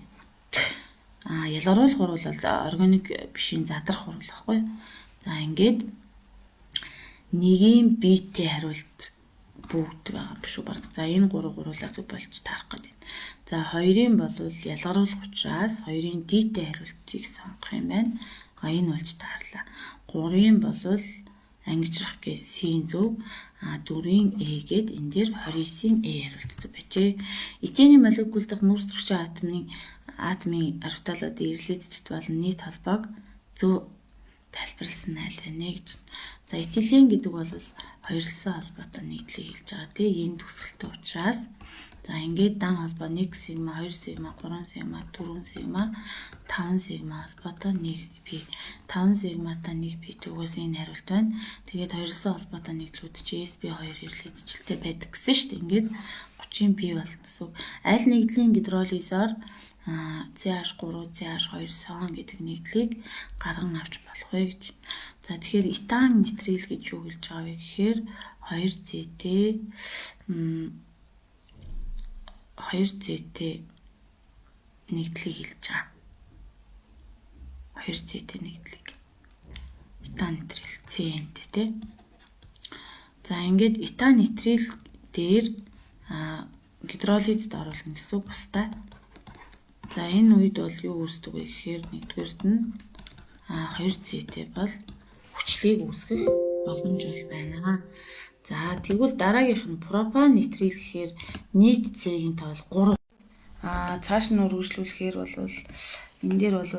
Ялгаруулах хурвал бол органик бишийн задрах хурвал байхгүй. За ингээд нэгийн Б-тэй хариулт бүгд байгаа биш үү баг. За энэ гуруулаа зөв болж таарах гэдэг. За хоёрын бол ялгаруулах учраас хоёрын D-тэй хариултыг сонгох юм байна. Энэ болж таарлаа. Гурын бол ангижрах гэж C-ийн зөв, 4-ийн E гээд энэ дээр 29-ийн E хариулт зөв байжээ. Этиний молекул дахь нүүрс төрөгчийн атомын орбиталуудын ирлээдчд болон нийт холбоог зөв тайлбарласан айл байна гэж. За этилен гэдэг бол хоёрлсан холбоотой нийтлийг хэлж байгаа тийм энэ төгсгөлтэй учраас за ингээд дан холбоо 1 сигма, 2 сигма, 3 сигма, 4 сигма, 5 сигма холбоотой 1 пи. 5 сигматай 1 пи түгээс энэ хариулт байна. Тэгээд хоёрлсан холбоотой нийтлүүд чи sp2 ирлээдчилтэй байдаг гэсэн шүү дээ. Ингээд хүчин бий болно гэсэн. Аль нэгдлийн гидролизоор CH3, CH2 сон гэдэг нэгдлийг гарган авч болох вэ гэж. За тэгэхээр этан нитрил гэж юу хэлж байгаа вэ гэхээр 2CT 2CT нэгдлийг хэлж байгаа. 2CT нэгдлийг. Этан нитрил CN тий. За ингээд этан нитрил дээр гидролизд оруулна гэсэн үг бусдаа. За энэ үед бол юу үүсдэг вэ гэхээр нэгдүгээрт нь 2CT бол хүчлийг үүсгэх боломж бол байна. За тэгвэл дараагийнх нь пропан нитрил гэхээр нийт C-ийн тоол 3. Цааш нь үргэлжлүүлэхээр бол энэ дээр бол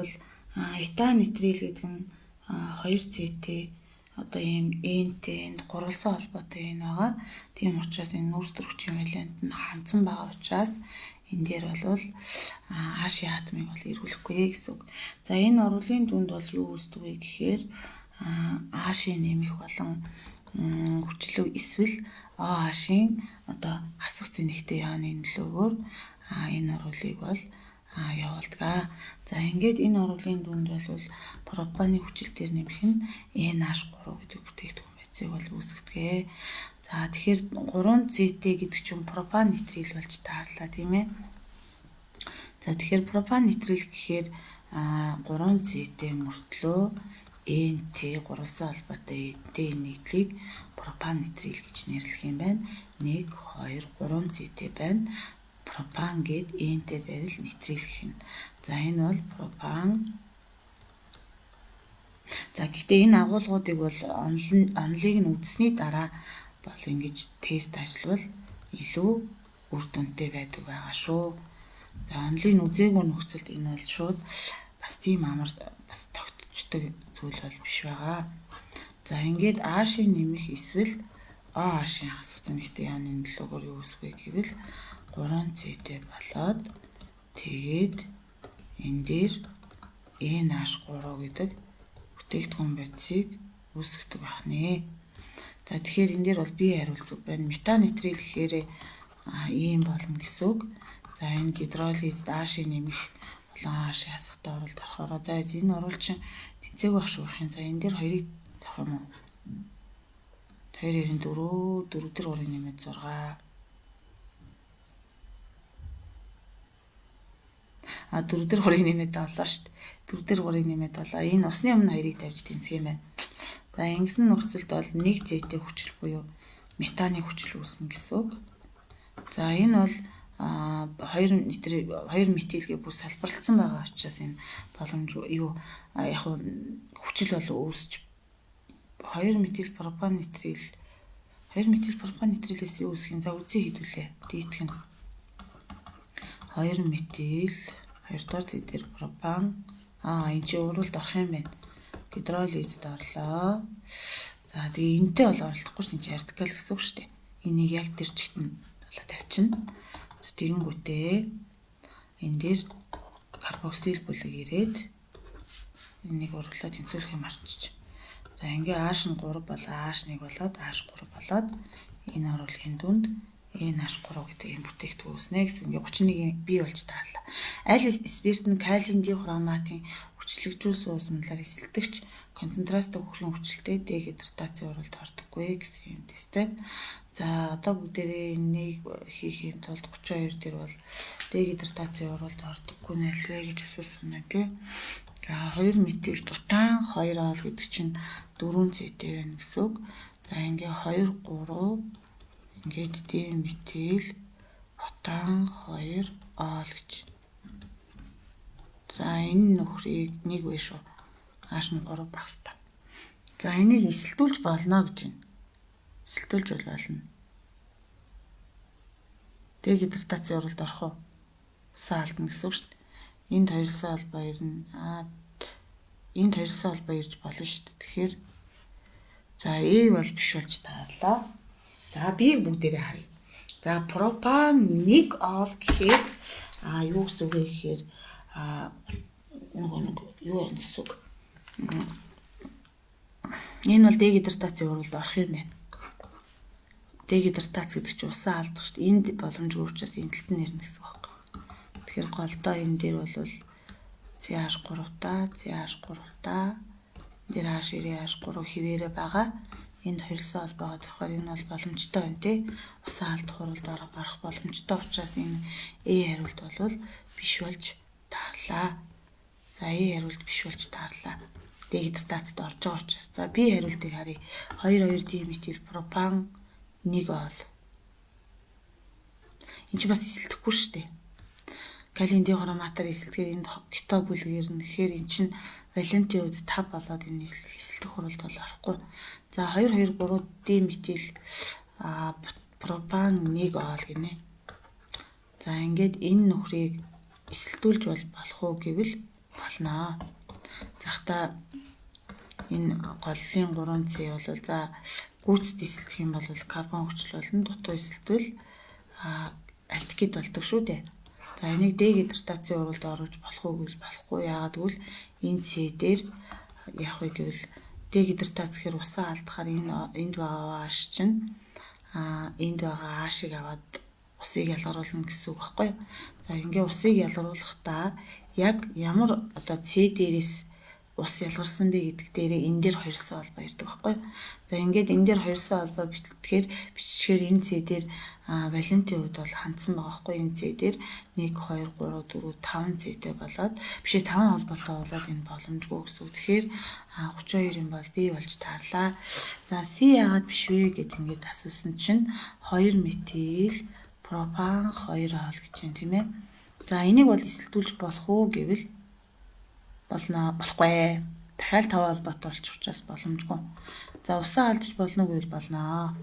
этан нитрил гэдэг нь 2CT одоо ийм энтэй энд гурвалсан холбоотой энэ байгаа. Тийм учраас энэ нүүрстэр хүчийн валент нь хандсан байгаа учраас энэ дээр бол H атомыг бол эргүүлэхгүй гэсэн үг. За энэ оруулын дүнд бол юу үүсдэг вэ гэхээр H-ийн нэмэх болон хүчлэг эсвэл OH-ийн одоо хасах зэнэгтэй яаны нөлөөгөөр энэ оруулыг бол явуулдаг. За ингээд энэ оруулын дүнд бол пропаны хүчил дээр нэмэх нь NH3 гэдэг бүтээгдэхүүн байцыг бол үүсгэдэг. За тэгэхээр 3CT гэдэг чинь пропан нитрил болж таарлаа тийм ээ. За тэгэхээр пропан нитрил гэхээр 3CT мөртлөө NT гурвалсан холбоотой NT нэгдлийг пропан нитрил гэж нэрлэх юм байна. 1 2 3CT байна. Пропан гээд энтэй байвал нитрил гэх юм. За энэ бол пропан. За гэхдээ энэ агуулгуудыг бол онлыг нь үзсний дараа бол ингэж тест ажиллавал илүү үр дүнтэй байдаг байгаа шүү. За онлыг үзээгүй нөхцөлд энэ бол шууд бас тийм амар бас тогтчдаг зүйл бол биш байгаа. За ингээд H-ийн нэмэх эсвэл OH-ийн хасах зэнэгтэй яаны нөлөөгөөр юу үүсвэ гэвэл 3CT болоод тэгээд энэ дээр NH3 гэдэг бүтээгдэхүүн байцыг үүсгдэг байна. За тэгэхээр энэ дээр бол бие хариулцаг байна. Метан нитрил гэхээр ийм болно гэсэн үг. За энэ гидролизд H-ийн нэмэх болон H-ийн хасахтай оролд орохоор за энэ оруулж тэнцээгүй ах шүү гэх юм. За энэ дээр хоёрыг тавих юм уу? 2 4 4 дээр 3 нэмээд 6. 4 дээр 3-ыг нэмээд олоо шүү дээ. 4 дээр 3-ыг нэмээд олоо. Энэ усны өмнө 2-ыг тавьж тэнцэх юм байна. За ингэсэн нөхцөлд бол 1CT хүчил буюу метаны хүчил үүснэ гэсэн үг. За энэ бол 2 метилгээ бүр салбарлсан байгаа учраас энэ боломж юу яг хүчил бол үүсч 2 метил пропан нитрил 2 метил пропан нитрилээс юу үүсэх юм? За үзье хэдүүлээ. Дийтгэх нь 2 метил 2 дахь зэдэр пропан энэ чи уруулд орох юм байна. Гидролизд орлоо. За тэгээ энтэй бол оролдохгүй ш нь чи радикал гэсэн үг шүү дээ. Энийг яг тэр чигт нь болоо тавьчихна. За тэгэнгүүтээ энэ дээр карбоксил бүлэг ирээд энийг уруулаад тэнцвэрлэх юм арчиж. За ингээ H нь 3 болоо H1 болоод H3 болоод энэ оруулын дүнд NH3 гэдэг юм бүтээгдэхүүн үүснэ гэсэн. Ингээ 31 бий болж таарлаа. Аль спирт нь калиен дихроматын хүчлэгжүүлсэн уусмалаар эсэлдэгч концентрацтай хөрхөн хүчлэлтэй дегидратацийн уралд ордоггүй гэсэн юм тестэй. За одоо бүгдээрээ энийг хийхийн тулд 32 дээр бол дегидратацийн уралд ордоггүй нэлвэ гэж асуусан байна тий. За 2 метил бутан 2 ол гэдэг чинь 4CT байна гэсэн үг. За ингээ 2 3 ингээд дэм метил бутан 2 ол гэж. За энэ нөхрийг нэг вэ шүү. H нь 3 багс та. За энийг эсэлдүүлж болно гэж байна. Эсэлдүүлж болно. Дегидратацийн уралд орох уу? Саалдна гэсэн үг шүү дээ. Энд хоёрсан холбоо ирнэ. Энд хоёрсан холбоо ирж болно шүү дээ. Тэгэхээр за A бол биш болж таарлаа. За Б-ийг бүгдээрээ харъя. За пропан 1 ол гэхээр юу гэсэн үг вэ гэхээр нэг юу вэ гэсэн үг. Энэ бол дегидратацийн уралд орох юм байна. дегидратац гэдэг чинь усаа алдах шүү дээ. Энд боломжгүй учраас энэ талд нь нэрнэ гэсэн үг байна. Тэгэхээр голдоо энэ дээр бол CH3-таа, CH3-таа, дээр H3 хിവэрэ байгаа. Энд хоёрсоо холбоогоо тэгэхээр энэ бол боломжтой байна тий. Усаа алдах хуралд гарах боломжтой учраас энэ хариулт бол биш болж таарлаа. За хариулт биш болж таарлаа. Дегидратацд орж байгаа учраас. За B хариултыг харъя. 2,2 диметил пропан 1 ол. Энд чи бас эсэлдэхгүй шүү дээ. Калиний дихроматор эсэлдэхээр энд кето бүлгээр нь гэхээр эн чинь валенти үед 5 болоод энэ эсэлдэх хуралд бол орохгүй. За 2,2,3 диметил пропан 1 ол гинэ. За ингээд энэ нөхрийг эсэлдүүлж болох уу гэвэл болно. Захта энэ голлын 3C бол за гүйцэд эсэлдэх юм бол карбон хүчил болон дутуу эсэлдвэл альдегид болдог шүү дээ. За энийг дегидратацийн уралд оруулж болох уу гэвэл болохгүй. Яагаад гэвэл энэ C дээр яах вэ гэвэл дегидратац гэхээр усаа алдахаар энд байгаа H чинь энд байгаа H-ыг аваад усыг ялгаруулна гэсэн үг байхгүй юу? За ингээ усыг ялгаруулахдаа яг ямар одоо C дээрээс ус ялгарсан бэ гэдэг дээрээ энэ дээр хоёрсоо холбоо ирдэг байхгүй юу? За ингээд энэ дээр хоёрсоо холбоо биччихээр энэ C дээр валенти үед бол хандсан байгаа байхгүй юу? Энэ C дээр 1 2 3 4 5 C-тэй болоод бишээ 5 холбоотой болоод энэ боломжгүй гэсэн үг. Тэгэхээр 32 юм бол B болж таарлаа. За C яагаад биш вэ гэд ингээд асуусан чинь 2 метил пропан 2 ол гэж юм тийм ээ. За энийг бол эсэлдүүлж болох уу гэвэл болно. Болохгүй. Дахиад 5 холбоотой болчих учраас боломжгүй. За усаа алдаж болно уу гэвэл болно.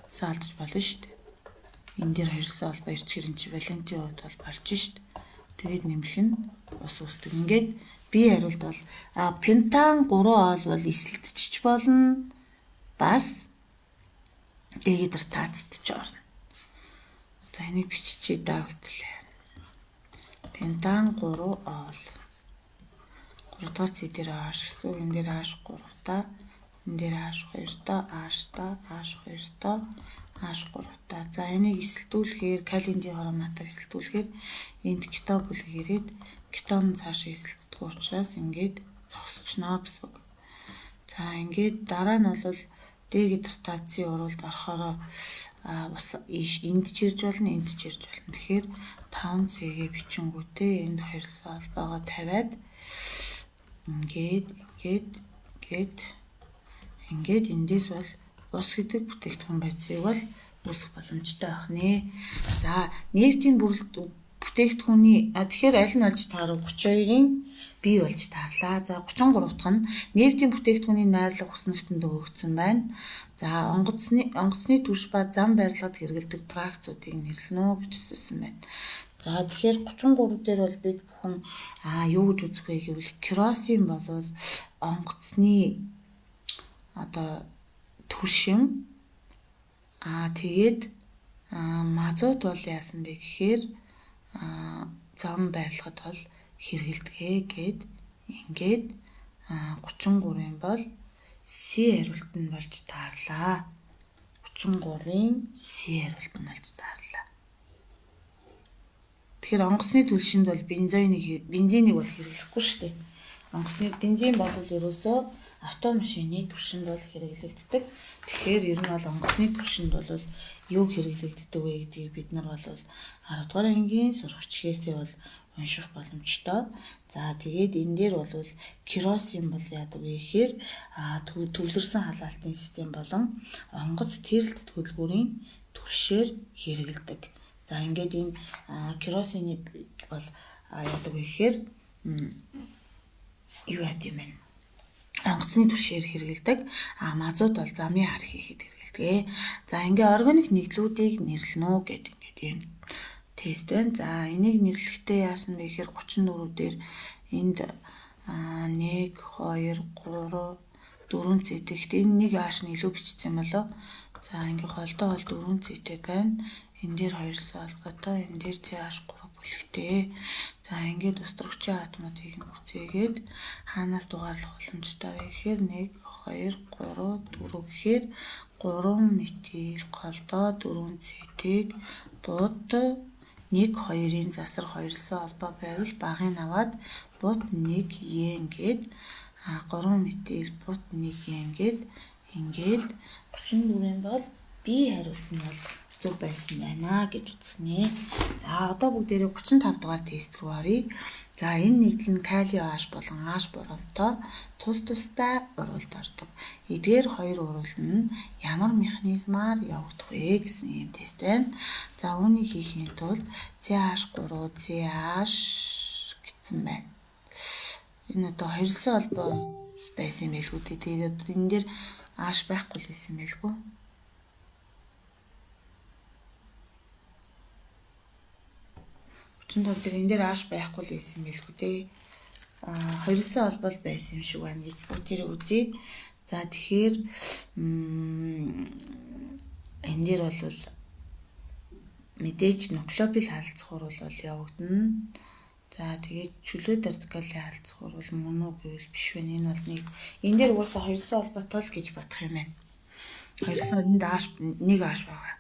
Усаа алдаж болно шүү дээ. Энэ дээр хоёрсоо холбоо ирчихэр энэ чи валенти хувьд бол болж шүү дээ. Тэгээд нэмэх нь ус үүсдэг. Ингээд B хариулт бол пентан 3 ол бол эсэлдчих болно. Бас дегидратацд ч орно. За энийг биччихье даа гэтлээ. Пентан 3 ол 3 дахь C дээр H гэсэн. Энэ дээр H3-таа, энэ дээр H2-таа, H-таа, H2-таа, H3-таа. За энийг эсэлдүүлэхээр калиний дихроматор эсэлдүүлэхээр энд кето бүлэг ирээд кетон цаашаа эсэлддэг учраас ингээд зогсчихно гэсэн үг. За ингээд дараа нь бол дегидратацийн уралд орохороо бас энд ч ирж болно, энд ч ирж болно. Тэгэхээр 5C-гээ бичингүүтээ энд хоёрсоо холбоогоо тавиад ингээд эндээс бол ус гэдэг бүтээгдэхүүн байцыг бол үүсэх боломжтой байх нэ. За нефтийн бүтээгдэхүүний тэгэхээр аль нь болж таарав 32-ын B болж таарлаа. За 33 дахь нь нефтийн бүтээгдэхүүний найрлага хүснэгтэнд өгөгдсөн байна. За онгоцны түлш ба зам барилгад хэрэглэдэг практикуудыг нэрлэнэ үү гэж асуусан байна. За тэгэхээр 33 дээр бол бид бүхэн юу гэж үзэх вэ гэвэл керосин болвол онгоцны одоо түлшин тэгээд мазут бол яасан бэ гэхээр зам барилгад бол хэрэгэлдэгэ гэд ингээд 33-ын бол C хариулт нь болж таарлаа. 33-ын C хариулт нь болж таарлаа. Тэгэхээр онгоцны түлшинд бол бензинийг бол хэрэглэхгүй шүү дээ. Бензин бол ерөөсөө автомашины түлшинд бол хэрэглэгддэг. Тэгэхээр ер нь бол онгоцны түлшинд бол юу хэрэглэгддэг вэ гэдгийг бид нар бол 10 дугаар ангийн сурагчдээсээ бол унших боломжтой. За тэгээд энэ дээр бол керосин бол яадаг вэ гэхээр төвлөрсөн халаалтын систем болон онгоц тэрэлт төлгүүрийн түлшээр хэрэгэлдэг. За ингээд энэ керосины бол яадаг вэ гэхээр юу яд юм бэ? Онгоцны түлшээр хэрэгэлдэг. Мазут бол замын хар хийхэд хэрэгэлдэг. За ингээ органик нэгдлүүдийг нэрлэнэ үү гэдэг ингээд юм тест байна. За энийг нэрлэхдээ яасан бэ гэхээр 34 дээр энд 1 2 3 4 цэтэй. Гэхдээ энэ нэг ааш нь илүү бичсэн болоо. За ингээ холдоо бол 4 цэтэй байна. Энэ дээр 2 салбатай, энэ дээр CH3 бүлэгтэй. За ингээд устөрөгчийн атомуудыг үзээгээд хаанаас дугаарлах боломжтой вэ гэхээр 1 2 3 4 гэхээр 3 метил голдоо 4 цэтиг бут 1-2-ын засар хоёрлсон холбоо байвал багыг аваад бут 1 yen гээд 3 метил бут 1 yen гээд ингээд 34-ийн бол B хариулт нь бол зөв байсан байна гэж үзснэ. За одоо бүгдээрээ 35 дугаар тест рүү оръё. За энэ нэгдэл нь калий H болон H боромтой тусдаа уруулд ордог. Эдгээр хоёр уруул нь ямар механизмаар явагдах вэ гэсэн юм тест байна. За үүнийг хийхин тулд CH3 CH гэсэн байна. Энэ одоо хоёрлсон холбоо байсан юм байлгүй. Тэгээд энэ дээр H байхгүй л байсан юм байлгүй. Тэр энэ дээр H байхгүй л байсан юм байлгүй те. Хоёрлсон холбол байсан юм шиг байна гэж бүгдээрээ үзье. За тэгэхээр энэ дээр бол мэдээж нуклеофил халдцахур бол явагдана. За тэгээд чөлөө вертикалийн халдцахур бол мөн үү гэвэл биш вэ. Энэ бол нэг энэ дээр угаасаа хоёрлсон холбоотой л гэж бодох юм байна. Хоёрлсон энд нэг H байгаа.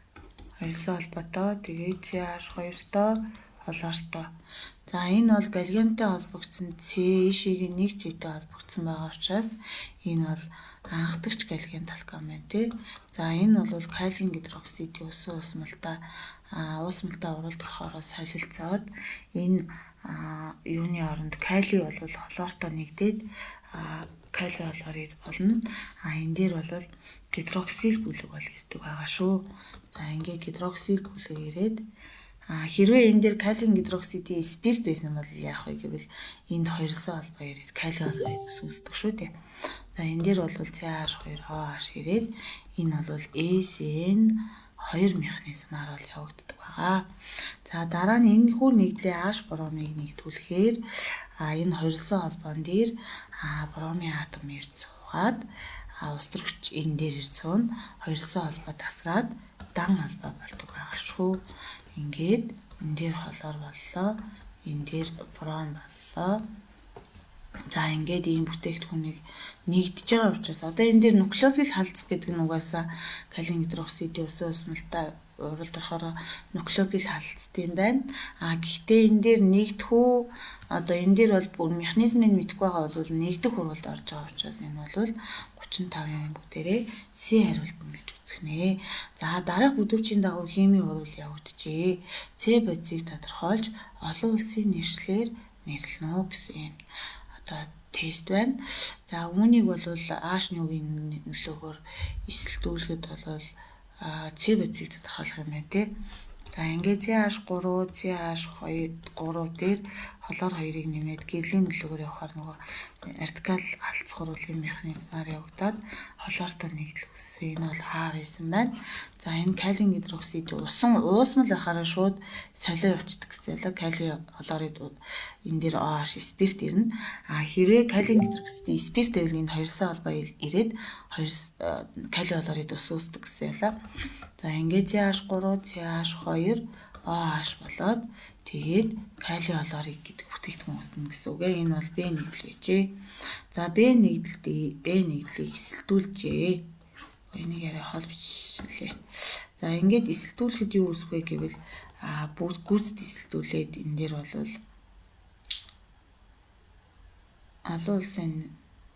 Хоёрлсон холбоотой тэгээд CH хоёртой холоортой. За энэ бол галлионтой холбогдсон C ишийг нэг Cтэй холбогдсон байгаа учраас энэ бол анхдагч галлион талкам байна тий. За энэ бол калиум гидроксидийн усан уусмалтай уруулд орохоороо солилцоод энэ юуны оронд калий бол холоортой нэгдээд калий холоорид болно. Энэ дээр бол гидроксил бүлэг бол ирдэг байгаа шүү. За ингээ гидроксил бүлэг ирээд хэрвээ энэ дээр калиум гидроксидийн спирт байсан бол яах вэ гэвэл энд хоёрлсон холбоо ирээд калий холоорид үүсдэг шүү дээ. За энэ дээр бол CH2OH ирээд энэ бол SN2 механизмаар бол явагддаг байгаа. За дараа нь энэ хүү нэгдлээ H бромыг нэгтгүүлэхээр энэ хоёрлсон холбоон дээр бромын атом ирж суугаад устрагч энэ дээр ирж суун хоёрлсон холбоо тасраад дан холбоо болдог байгаа шүү. Ингээд энэ дээр холоор боллоо. Энэ дээр бром боллоо. За ингээд ийм бүтээгдэхүүнийг нэгдэж байгаа учраас одоо энэ дээр нуклеофил халдцах гэдэг нь угаасаа калиум гидроксидийн усан уусмалтай уруулд орохоор нуклеофил халдцт юм байна. Гэхдээ энэ дээр нэгдэхүү одоо энэ дээр бол бүр механизмыг мэдэхгүй байгаа бол нэгдэх уруулд орж байгаа учраас энэ бол 35-ын бүгдээрээ C хариулт нь гэж үзэх нэ. За дараах бүдүүчийн дагуу химийн уруул явагдчихэ. C базыг тодорхойлж олон улсын нэршлэр нэрлэнэ гэсэн юм одоо тест байна. За үүнийг бол H-ийн нөлөөгөөр эсэлтүүлэхэд бол C базыг тодорхойлох юм байна тий. За ингээд CH3, CH2 дээр холоор хоёрыг нэмээд гэрлийн нөлөөгөөр явахаар нөгөө вертикал халдцах уруулын механизмаар явагдаад холоортой нэгдэл үүссэн. Энэ бол H байсан байна. За энэ калиум гидроксид уусмал байхаараа шууд солио явчихдаг гэсэн. Калиум холоорид энэ дээр OH спирт ирнэ. Хэрвээ калиум гидроксидийн спирт байвал энэ хоёрсан холбоо ирээд калиум холоорид ус үүсдэг гэсэн. За ингээд CH3, CH2 OH болоод тэгээд калий холоорыг гэдэг бүтээгдэхүүн үүснэ гэсэн үг. Энэ бол B нэгдэл байжээ. За B нэгдлийг эсэлтүүлжээ. Энийг яриа хол бичүүлээ. За ингээд эсэлтүүлэхэд юу үүсэх вэ гэвэл гүйцэд эсэлтүүлээд энэ дээр бол олон улсын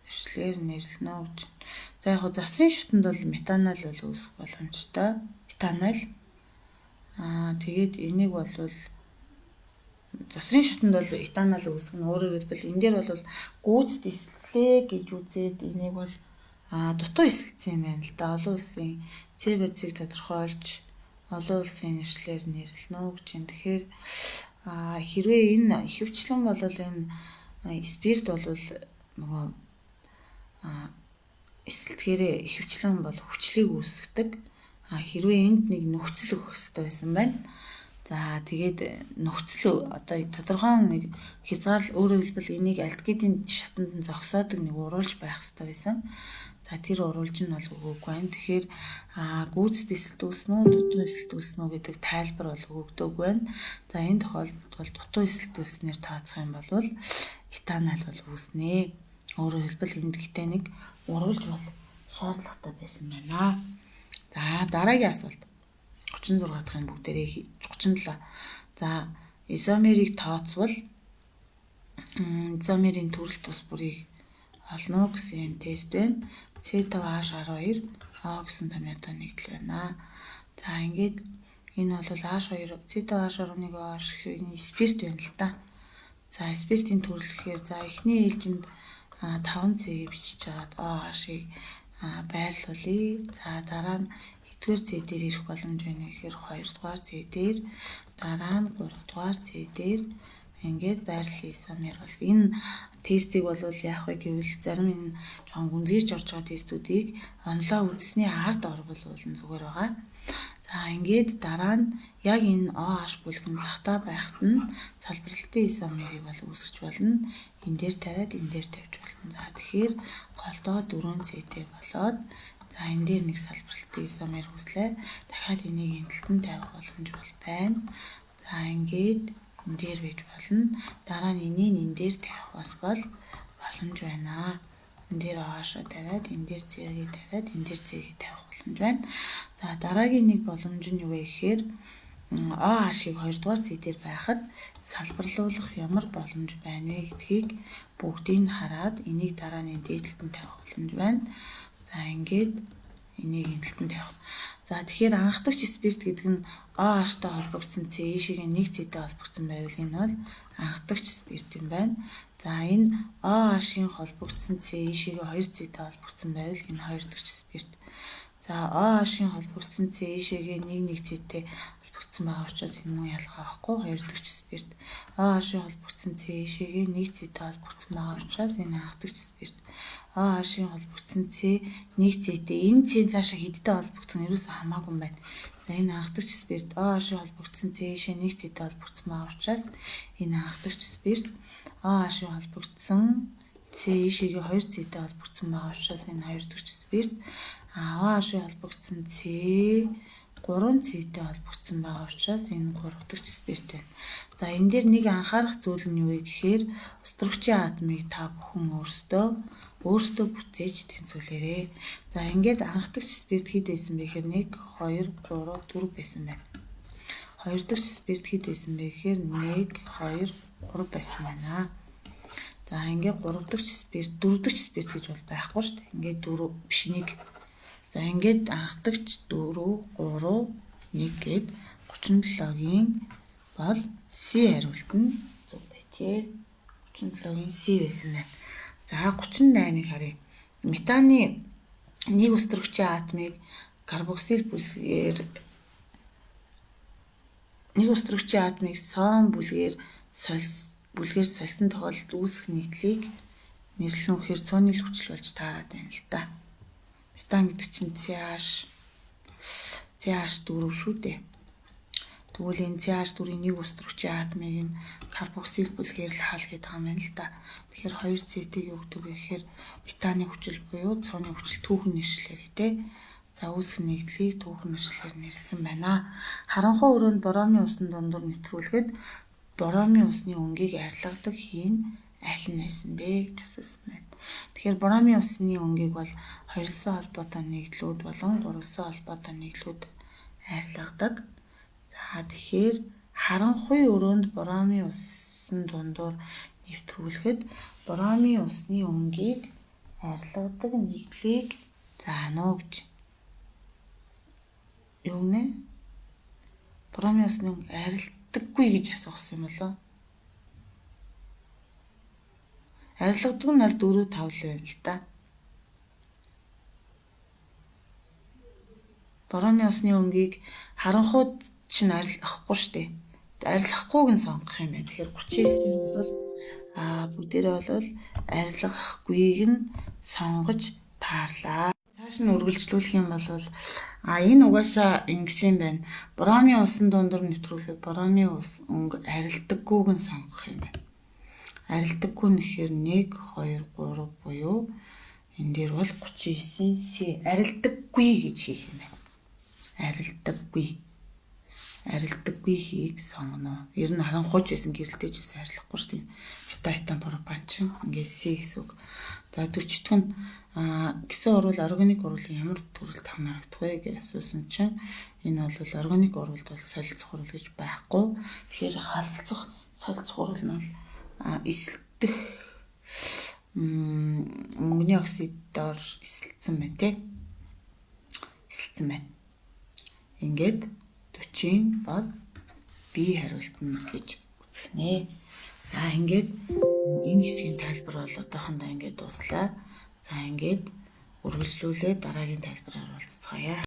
нэршлэр нэрлэнэ гэж. За яг засрын шатанд бол метанол бол үүсэх боломжтой. Метанол. Тэгээд энийг бол засрын шатанд бол этанол үүсгэн өөрөөр хэлбэл энэ дээр бол гүйцэд эсэллээ гэж үзээд энийг бол дутуу эсэлсэн юм байна л да. Олон улсын C базыг тодорхойлж олон улсын нэршлэр нэрлэнэ гэж юм. Тэгэхээр хэрвээ энэ ихэвчлэн бол энэ спирт бол нөгөө эсэлтгэрээ ихэвчлэн бол хүчлийг үүсгдэг. Хэрвээ энд нэг нөхцөл өгөх хэрэгтэй байсан байна. За тэгээд нөхцөл одоо тодорхой нэг хязгаарлал өөрөөр хэлбэл энийг альдгидийн шатанд нь зогсоодог нэг уруулж байх хэрэгтэй байсан. За тэр уруулж нь бол өгөөгүй байна. Тэгэхээр гүйцэд эсэлтүүлсэн үү, дутуу эсэлтүүлсэн үү гэдэг тайлбар бол өгөгдөөгүй байна. За энэ тохиолдолд бол дутуу эсэлтүүлснээр тооцох юм бол этанол бол үүснэ. Өөрөөр хэлбэл энд гэхдээ нэг уруулж бол шаардлагатай байсан байна. За дараагийн асуулт. 36 дахь нь бүгдээрээ 37. За изомерийг тооцвол изомерийн төрөл тус бүрийг олно гэсэн юм тест байна. C5H12 O гэсэн томьёотой нэгдэл байна. За ингээд энэ бол H2 C5H11 OH гэхэрийн спирт байна л да. За спиртийн төрөл гэхээр за эхний ээлжинд 5C бичиж чаад OH-ыг байрлуулъя. За дараа нь хэдвэр C дээр ирэх боломж байна гэхээр 2 дугаар C дээр, дараа нь 3 дугаар C дээр ингээд байрлал изомер бол энэ тестийг бол яах вэ гэвэл зарим энэ жоохон гүнзгийж орж байгаа тестүүдийг онлоо үзсний ард оруулуулна зүгээр байгаа. За ингээд дараа нь яг энэ OH бүлгэн захтай байхад нь салбарлалтын изомерийг бол үүсгэж болно. Энэ дээр тавиад энэ дээр тавьж болно. За тэгэхээр голдоо 4C-тэй болоод за энэ дээр нэг салбарлалтын изомер үүслээ. Дахиад энийг энэ талд нь тавих боломж бол байна. За ингээд энэ дээр байж болно. Дараа нь энийг энэ дээр тавих бас бол боломж байна. Энэ дээр OH тавиад энэ дээр C-ийг тавиад энэ дээр C-ийг тавих боломж байна. За дараагийн нэг боломж нь юу вэ гэхээр OH-ыг 2 дугаар C дээр байхад салбарлуулах ямар боломж байна вэ гэдгийг бүгдийг хараад энийг дараа нь дээдлэлтэн тавих боломж байна. За ингээд энийг энэ талд нь тавих. За тэгэхээр анхдагч спирт гэдэг нь OH-тай холбогдсон C шиг нэг C-тэй холбогдсон байвал энэ бол анхдагч спирт юм байна. За энэ OH-ийн холбогдсон C шиг 2 C-тэй холбогдсон байвал энэ хоёр дахь спирт. За OH-ийн холбогдсон C шиг нэг C-тэй холбогдсон байгаа учраас энэ мөн ялгаа авахгүй хоёр дахь спирт. OH-ийн холбогдсон C шиг нэг C-тэй холбогдсон байгаа учраас энэ анхдагч спирт. OH-ийн холбогдсон C нэг C-тэй энэ C цаашаа хидтэй холбогдох нь ерөөсөө хамаагүй юм байна. За энэ анхдагч спирт OH-ийн холбогдсон C шиг нэг C-тэй холбогдсон байгаа учраас энэ анхдагч спирт. OH-ийн холбогдсон C шиг 2 C-тэй холбогдсон байгаа учраас энэ хоёр дахь спирт. OH-ийн холбогдсон C 3 C-тэй холбогдсон байгаа учраас энэ 3 дахь спирт байна. За энэ дээр нэг анхаарах зүйл нь юу вэ гэхээр острогчийн атомыг та бүхэн өөрсдөө бүтээж тэнцвүүлээрэй. За ингээд анхдагч спирт хэд байсан бэ гэхээр 1 2 3 4 байсан байна. Хоёр дахь спирт хэд байсан бэ гэхээр 1 2 3 байсан байна. За ингээд 3 дахь спирт 4 дахь спирт гэж бол байхгүй шүү дээ. Ингээд 4 биш 1. За ингээд анхдагч 4 3 1 гээд 37-гийн бол C хариулт нь зөв байжээ. 37-гийн C байсан байна. За 38-ыг харъя. Метаны нэг өстрөгчийн атомыг карбоксил бүлгээр сон бүлгээр сольсон тохиолдолд үүсэх нэгдлийг нэрлэн өгөхээр цөөнийн хүчил болж таарад байна л да. Метан гэдэг чинь CH4 шүү дээ. Тэгвэл энэ CH4-ийн нэг өстрөгчийн атомыг нь карбоксил бүлгээр л хаал гэдэг юм байна л да. Тэгэхээр 2C-ийг юу гэдэг вэ гэхээр метаны хүчил буюу цооны хүчил түүхэн нэршлээрээ тий. За үүсэх нэгдлийг түүхэн нэршлээр нэрлсэн байна. Харанхуй өрөөнд боромын усны дундуур нэвтрүүлэхэд боромын усны өнгийг арилгадаг хийн аль нь байсан бэ гэж асуусан байна. Тэгэхээр боромын усны өнгийг бол 2-сан холбоотой нэгдлүүд болон 3-сан холбоотой нэгдлүүд арилгадаг. За тэгэхээр харанхуй өрөөнд боромын усны дундуур нэвтрүүлэхэд боромын усны өнгийг арилгадаг нэгдлийг заана уу гэж. Юу нэ? Боромын усны өнг арилдаггүй гэж асуусан юм болов? Арилгадаг нь бол 4-5% л да. Боромын усны өнгийг харанхуйд чинь арилгахгүй шүү дээ. Арилгахгүйг нь сонгох юм байна. Тэгэхээр 39-ийн бол бүгдээрээ бол арилгахгүйг нь сонгож таарлаа. Цааш нь үргэлжлүүлэх юм бол энэ угаасаа ингэж юм байна. Боромын усан дундуур нэвтрүүлэхэд боромын ус өнг арилдаггүйг нь сонгох юм байна. Арилдаггүй нь гэхээр 1 2 3 буюу энэ дээр бол 39C арилдаггүй гэж хийх юм байна. арилдаггүй хийг сонгоно. Ер нь харанхуйч байсан гэрэлтэж байсан арилахгүй шүү дээ. Метайтан пропанчин ингээд C гэсэн үг. За 40 дахь нь гисэн урвал органик урвалын ямар төрөлд хамаарагдах вэ гэж асуусан чинь энэ бол органик урвалд бол солилцох урвал гэж байхгүй. Тэгэхээр халдцах солилцох урвал нь бол эсэлдэх мөнгөний оксидоор эсэлсэн байна те. Эсэлсэн байна. Ингээд 40 бол B хариулт нь гэж үзэх нэ. За ингээд энэ хэсгийн тайлбар бол одоохондоо ингээд дуслаа. За ингээд үргэлжлүүлээд дараагийн тайлбараар уулзцгаая.